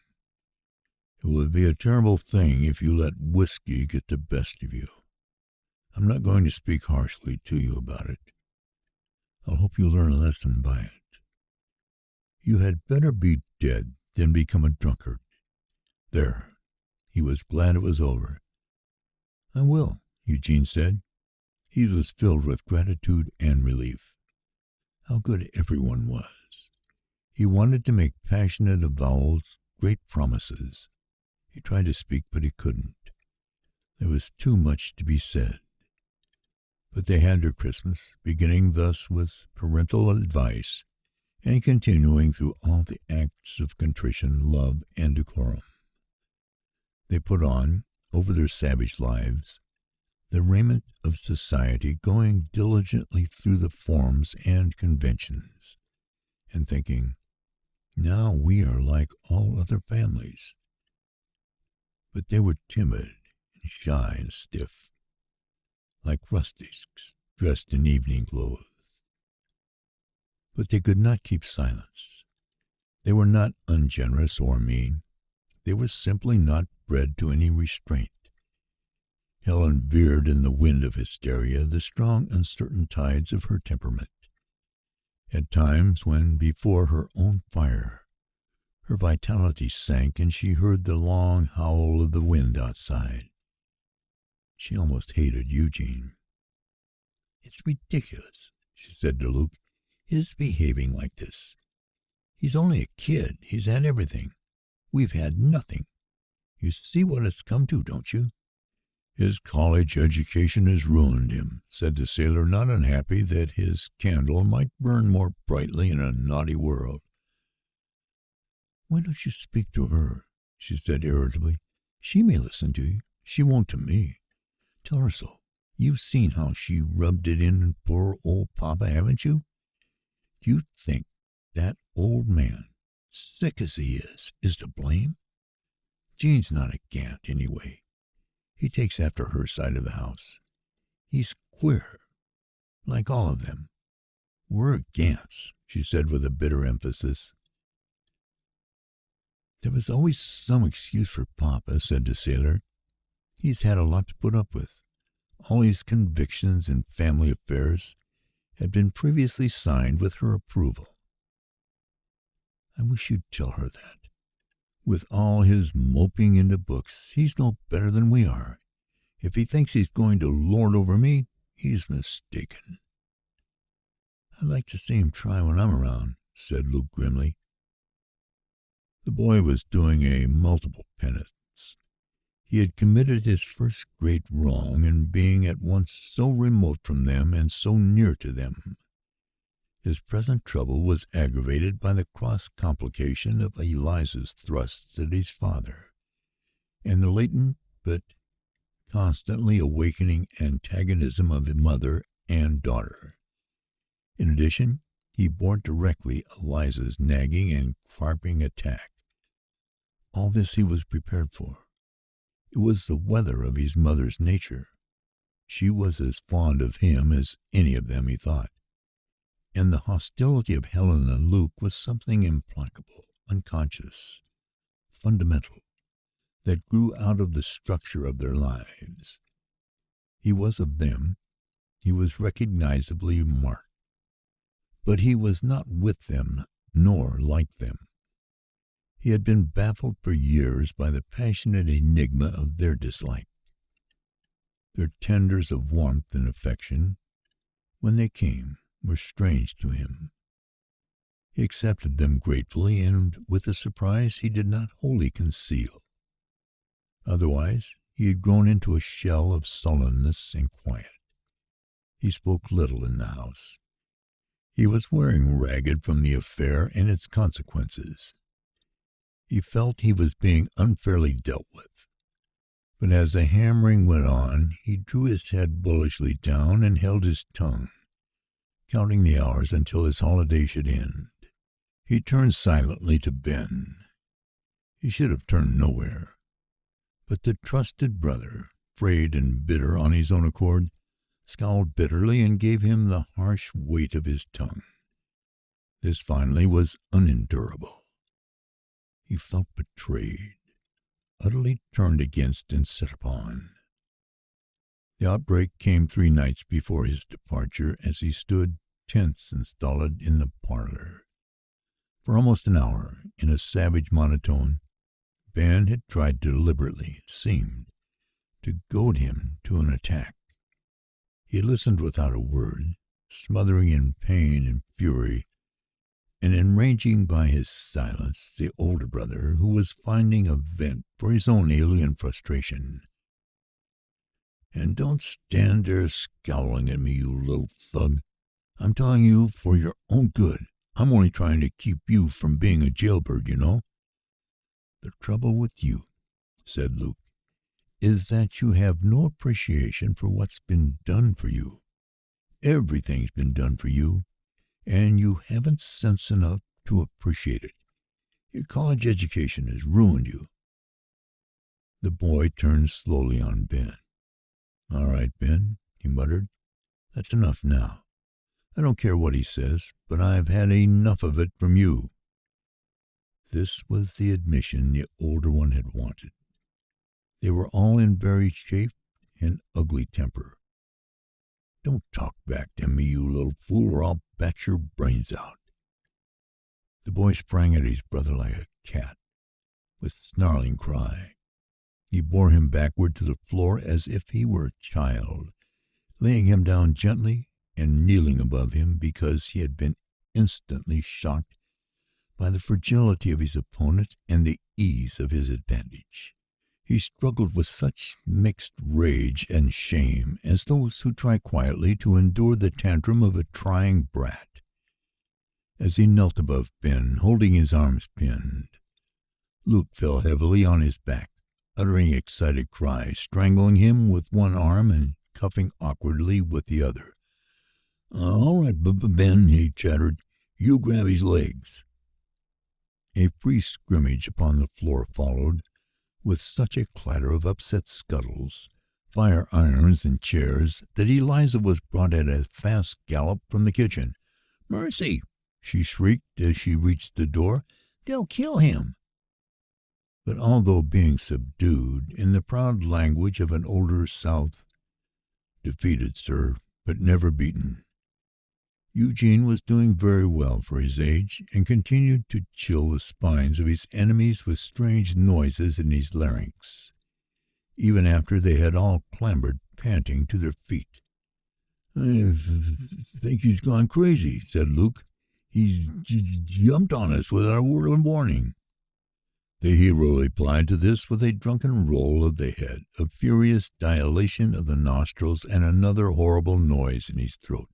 It would be a terrible thing if you let whiskey get the best of you. I'm not going to speak harshly to you about it. I'll hope you learn a lesson by it. You had better be dead than become a drunkard." There, he was glad it was over. "I will," Eugene said. He was filled with gratitude and relief. How good everyone was. He wanted to make passionate avowals, great promises. He tried to speak, but he couldn't. There was too much to be said. But they had their Christmas, beginning thus with parental advice and continuing through all the acts of contrition, love, and decorum. They put on, over their savage lives, the raiment of society, going diligently through the forms and conventions, and thinking, now we are like all other families. But they were timid and shy and stiff, like rustics dressed in evening clothes. But they could not keep silence. They were not ungenerous or mean. They were simply not bred to any restraint. Helen veered in the wind of hysteria the strong, uncertain tides of her temperament. At times, when before her own fire, her vitality sank and she heard the long howl of the wind outside, she almost hated Eugene. It's ridiculous, she said to Luke, his behaving like this. He's only a kid. He's had everything. We've had nothing. You see what it's come to, don't you? His college education has ruined him, said the sailor, not unhappy that his candle might burn more brightly in a naughty world. Why don't you speak to her? She said irritably. She may listen to you. She won't to me. Tell her so. You've seen how she rubbed it in poor old Papa, haven't you? Do you think that old man, sick as he is to blame? Jean's not a Gant, anyway. He takes after her side of the house. He's queer, like all of them. We're Gants, she said with a bitter emphasis. There was always some excuse for Papa, said the sailor. He's had a lot to put up with. All his convictions and family affairs had been previously signed with her approval. I wish you'd tell her that. With all his moping into books, he's no better than we are. If he thinks he's going to lord over me, he's mistaken. I'd like to see him try when I'm around, said Luke grimly. The boy was doing a multiple penance. He had committed his first great wrong in being at once so remote from them and so near to them. His present trouble was aggravated by the cross-complication of Eliza's thrusts at his father, and the latent but constantly awakening antagonism of his mother and daughter. In addition, he bore directly Eliza's nagging and carping attack. All this he was prepared for. It was the weather of his mother's nature. She was as fond of him as any of them, he thought. And the hostility of Helen and Luke was something implacable, unconscious, fundamental, that grew out of the structure of their lives. He was of them. He was recognizably marked. But he was not with them, nor like them. He had been baffled for years by the passionate enigma of their dislike. Their tenders of warmth and affection, when they came, were strange to him. He accepted them gratefully and with a surprise he did not wholly conceal. Otherwise, he had grown into a shell of sullenness and quiet. He spoke little in the house. He was wearing ragged from the affair and its consequences. He felt he was being unfairly dealt with. But as the hammering went on, he drew his head bullishly down and held his tongue, counting the hours until his holiday should end. He turned silently to Ben. He should have turned nowhere. But the trusted brother, frayed and bitter on his own accord, scowled bitterly and gave him the harsh weight of his tongue. This finally was unendurable. He felt betrayed, utterly turned against and set upon. The outbreak came 3 nights before his departure as he stood tense and stolid in the parlor. For almost an hour, in a savage monotone, Ben had tried deliberately, it seemed, to goad him to an attack. He listened without a word, smothering in pain and fury, and enraging by his silence the older brother, who was finding a vent for his own alien frustration. And don't stand there scowling at me, you little thug. I'm telling you for your own good. I'm only trying to keep you from being a jailbird, you know. The trouble with you, said Luke, is that you have no appreciation for what's been done for you. Everything's been done for you, and you haven't sense enough to appreciate it. Your college education has ruined you. The boy turned slowly on Ben. All right, Ben, he muttered. That's enough now. I don't care what he says, but I've had enough of it from you. This was the admission the older one had wanted. They were all in very chafed and ugly temper. Don't talk back to me, you little fool, or I'll bat your brains out. The boy sprang at his brother like a cat, with snarling cry. He bore him backward to the floor as if he were a child, laying him down gently and kneeling above him because he had been instantly shocked by the fragility of his opponent and the ease of his advantage. He struggled with such mixed rage and shame as those who try quietly to endure the tantrum of a trying brat. As he knelt above Ben, holding his arms pinned, Luke fell heavily on his back, uttering excited cries, strangling him with one arm and cuffing awkwardly with the other. "All right, Ben," he chattered. "You grab his legs." A free scrimmage upon the floor followed, with such a clatter of upset scuttles, fire irons, and chairs that Eliza was brought at a fast gallop from the kitchen. "Mercy!" she shrieked as she reached the door. "They'll kill him!" But although being subdued in the proud language of an older South, defeated, sir, but never beaten, Eugene was doing very well for his age and continued to chill the spines of his enemies with strange noises in his larynx, even after they had all clambered panting to their feet. "I think he's gone crazy," said Luke. "He's jumped on us without a word of warning." The hero replied to this with a drunken roll of the head, a furious dilation of the nostrils, and another horrible noise in his throat.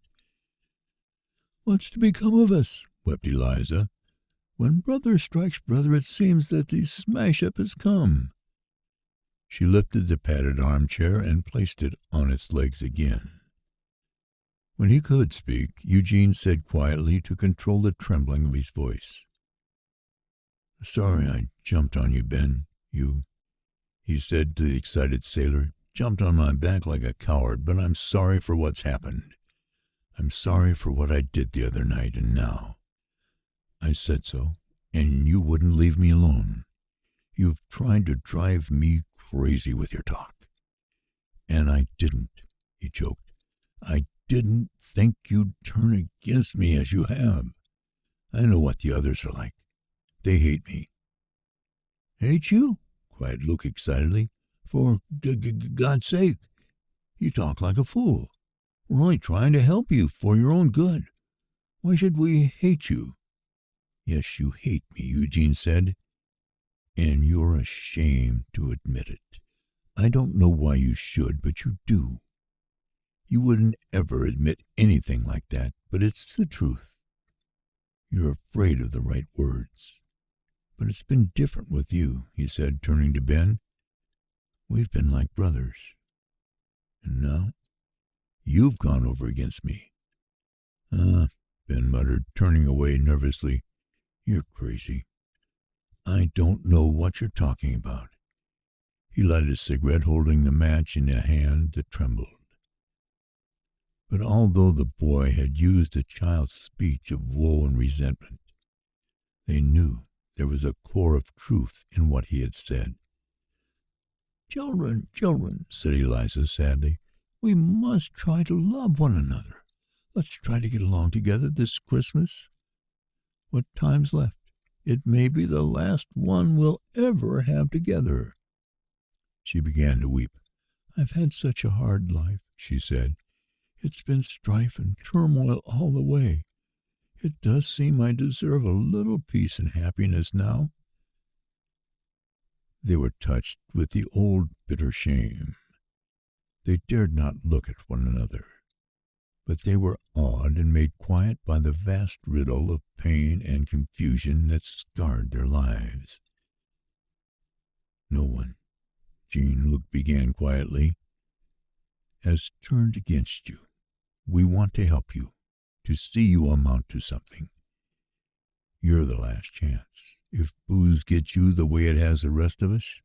"What's to become of us?" wept Eliza. "When brother strikes brother, it seems that the smash-up has come." She lifted the padded armchair and placed it on its legs again. When he could speak, Eugene said quietly to control the trembling of his voice, "Sorry I jumped on you, Ben. He said to the excited sailor, "jumped on my back like a coward, but I'm sorry for what's happened. I'm sorry for what I did the other night, and now. I said so, and you wouldn't leave me alone. You've tried to drive me crazy with your talk. And I didn't," he choked. "I didn't think you'd turn against me as you have. I know what the others are like. They hate me." "Hate you?" cried Luke excitedly. "For God's sake, you talk like a fool. We're only trying to help you for your own good. Why should we hate you?" "Yes, you hate me," Eugene said, "and you're ashamed to admit it. I don't know why you should, but you do. You wouldn't ever admit anything like that, but it's the truth. You're afraid of the right words. But it's been different with you," he said, turning to Ben. "We've been like brothers. And now you've gone over against me." Ben muttered, turning away nervously. "You're crazy. I don't know what you're talking about." He lighted a cigarette, holding the match in a hand that trembled. But although the boy had used a child's speech of woe and resentment, they knew there was a core of truth in what he had said. Children, said Eliza sadly. "We must try to love one another. Let's try to get along together this Christmas. What time's left? It may be the last one we'll ever have together." She began to weep. "I've had such a hard life," she said. "It's been strife and turmoil all the way. It does seem I deserve a little peace and happiness now." They were touched with the old bitter shame. They dared not look at one another, but they were awed and made quiet by the vast riddle of pain and confusion that scarred their lives. "No one," Luke began quietly, "has turned against you. We want to help you, to see you amount to something. You're the last chance. If booze gets you the way it has the rest of us,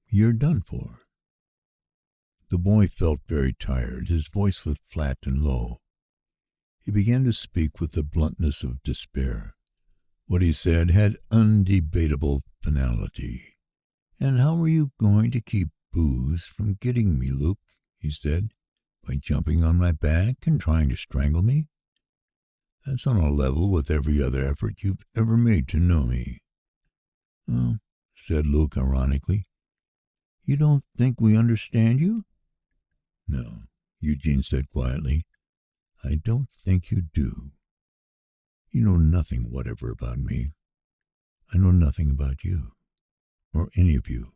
you're done for." The boy felt very tired. His voice was flat and low. He began to speak with the bluntness of despair. What he said had undebatable finality. "And how are you going to keep booze from getting me, Luke?" he said. "By jumping on my back and trying to strangle me? That's on a level with every other effort you've ever made to know me." "Oh," said Luke ironically, "you don't think we understand you?" "No," Eugene said quietly. I don't think you do. You know nothing whatever about me. I know nothing about you, or any of you.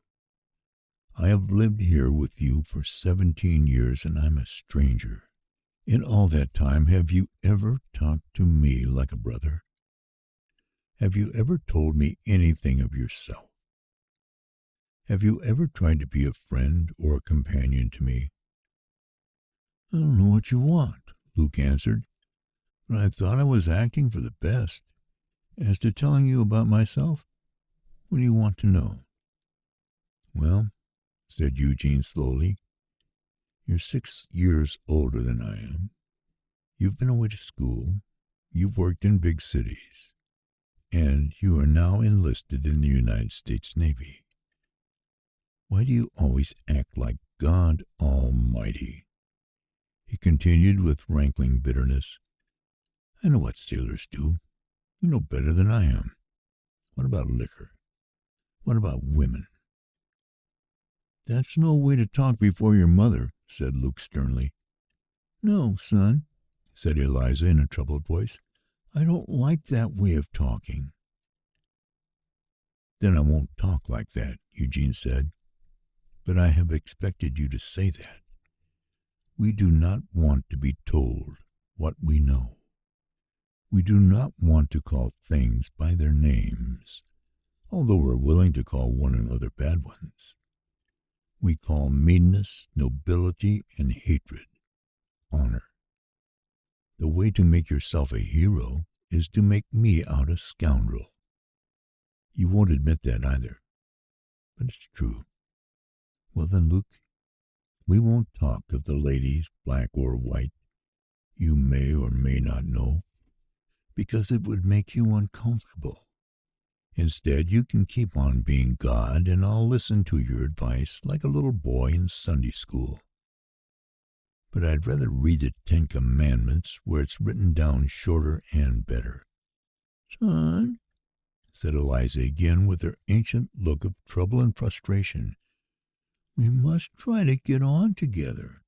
I have lived here with you for 17 years, and I'm a stranger. In all that time, have you ever talked to me like a brother? Have you ever told me anything of yourself? Have you ever tried to be a friend or a companion to me? I don't know what you want, Luke answered, but I thought I was acting for the best. As to telling you about myself, what do you want to know? Well, said Eugene slowly, you're 6 years older than I am. You've been away to school. You've worked in big cities. And you are now enlisted in the United States Navy. Why do you always act like God Almighty? He continued with rankling bitterness. I know what sailors do. You know better than I am. What about liquor? What about women? That's no way to talk before your mother, said Luke sternly. No, son, said Eliza in a troubled voice. I don't like that way of talking. Then I won't talk like that, Eugene said. But I have expected you to say that. We do not want to be told what we know. We do not want to call things by their names, although we're willing to call one another bad ones. We call meanness, nobility, and hatred honor. The way to make yourself a hero is to make me out a scoundrel. You won't admit that either, but it's true. Well then, Luke, we won't talk of the ladies, black or white, you may or may not know, because it would make you uncomfortable. Instead, you can keep on being God, and I'll listen to your advice like a little boy in Sunday school. But I'd rather read the 10 Commandments where it's written down shorter and better. Son, said Eliza again with her ancient look of trouble and frustration, we must try to get on together.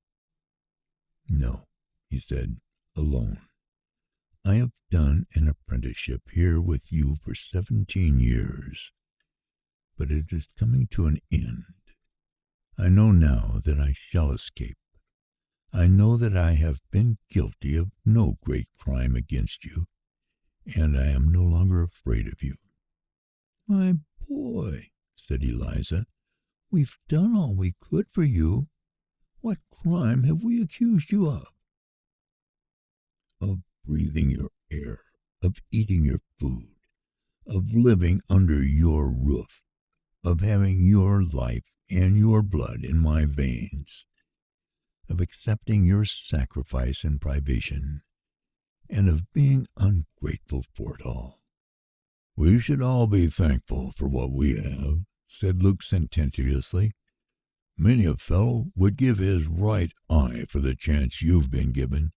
No, he said, alone. I have done an apprenticeship here with you for 17 years, but it is coming to an end. I know now that I shall escape. I know that I have been guilty of no great crime against you, and I am no longer afraid of you. My boy, said Eliza, we've done all we could for you. What crime have we accused you of? Of breathing your air, of eating your food, of living under your roof, of having your life and your blood in my veins, of accepting your sacrifice and privation, and of being ungrateful for it all. We should all be thankful for what we have, said Luke sententiously. Many a fellow would give his right eye for the chance you've been given.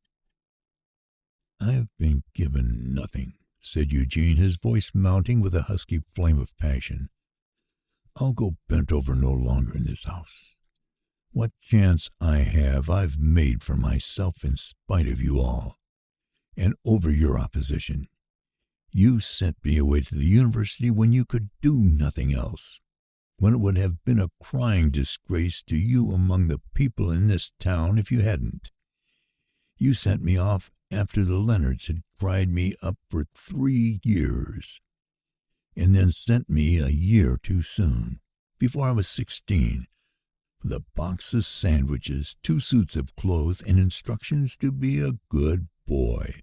I have been given nothing, said Eugene, his voice mounting with a husky flame of passion. I'll go bent over no longer in this house. What chance I have I've made for myself in spite of you all, and over your opposition. You sent me away to the university when you could do nothing else, when it would have been a crying disgrace to you among the people in this town if you hadn't. You sent me off after the Leonards had cried me up for 3 years, and then sent me a year too soon, before I was 16, with a box of sandwiches, 2 suits of clothes, and instructions to be a good boy.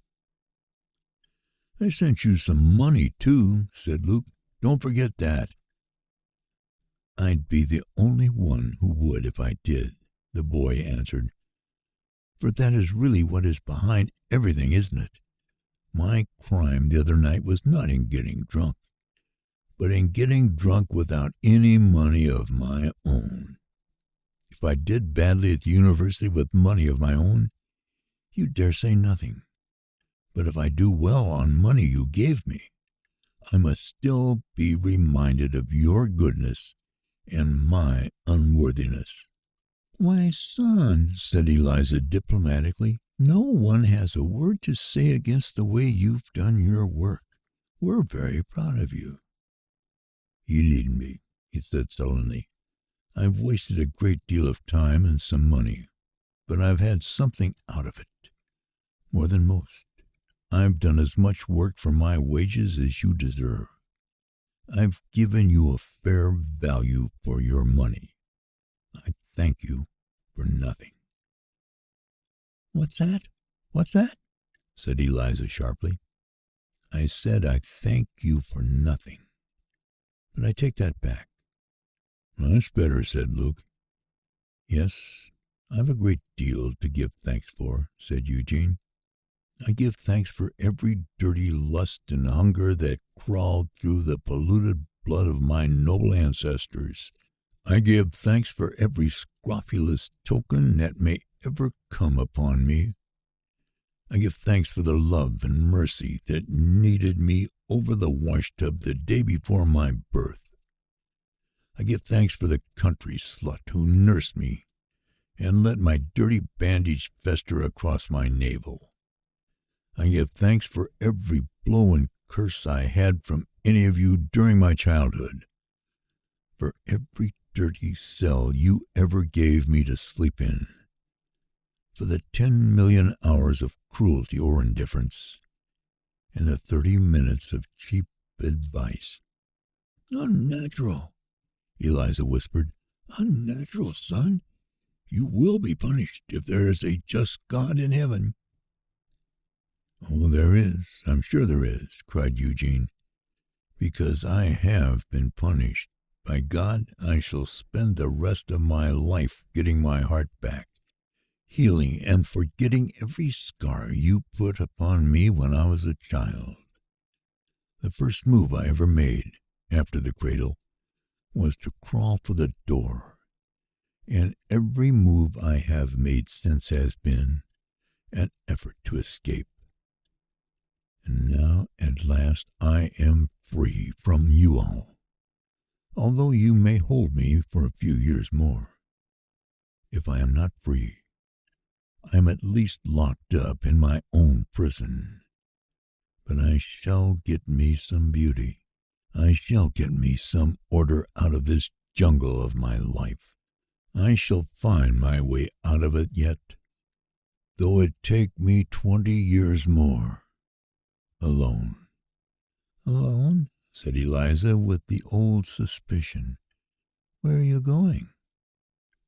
I sent you some money, too, said Luke. Don't forget that. I'd be the only one who would if I did, the boy answered. For that is really what is behind everything, isn't it? My crime the other night was not in getting drunk, but in getting drunk without any money of my own. If I did badly at the university with money of my own, you dare say nothing. But if I do well on money you gave me, I must still be reminded of your goodness and my unworthiness. Why, son, said Eliza diplomatically, No one has a word to say against the way you've done your work. We're very proud of you. You needn't be, he said sullenly. I've wasted a great deal of time and some money, but I've had something out of it. More than most. I've done as much work for my wages as you deserve. I've given you a fair value for your money. I thank you for nothing. What's that? What's that? Said Eliza sharply. I said I thank you for nothing. But I take that back. That's better, said Luke. Yes, I've a great deal to give thanks for, said Eugene. I give thanks for every dirty lust and hunger that crawled through the polluted blood of my noble ancestors. I give thanks for every scrofulous token that may ever come upon me. I give thanks for the love and mercy that kneaded me over the washtub the day before my birth. I give thanks for the country slut who nursed me and let my dirty bandage fester across my navel. I give thanks for every blow and curse I had from any of you during my childhood, for every dirty cell you ever gave me to sleep in, for the 10 million hours of cruelty or indifference, and the 30 minutes of cheap advice. Unnatural, Eliza whispered. unnatural, son. You will be punished if there is a just God in heaven. Oh, there is, I'm sure there is, cried Eugene. Because I have been punished. By God, I shall spend the rest of my life getting my heart back, healing and forgetting every scar you put upon me when I was a child. The first move I ever made, after the cradle, was to crawl for the door, and every move I have made since has been an effort to escape. And now, at last, I am free from you all, although you may hold me for a few years more. If I am not free, I am at least locked up in my own prison. But I shall get me some beauty. I shall get me some order out of this jungle of my life. I shall find my way out of it yet, though it take me 20 years more. Alone. Alone? Said Eliza with the old suspicion. Where are you going?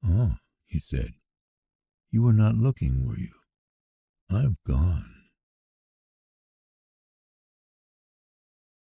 Oh, he said. You were not looking, were you? I've gone.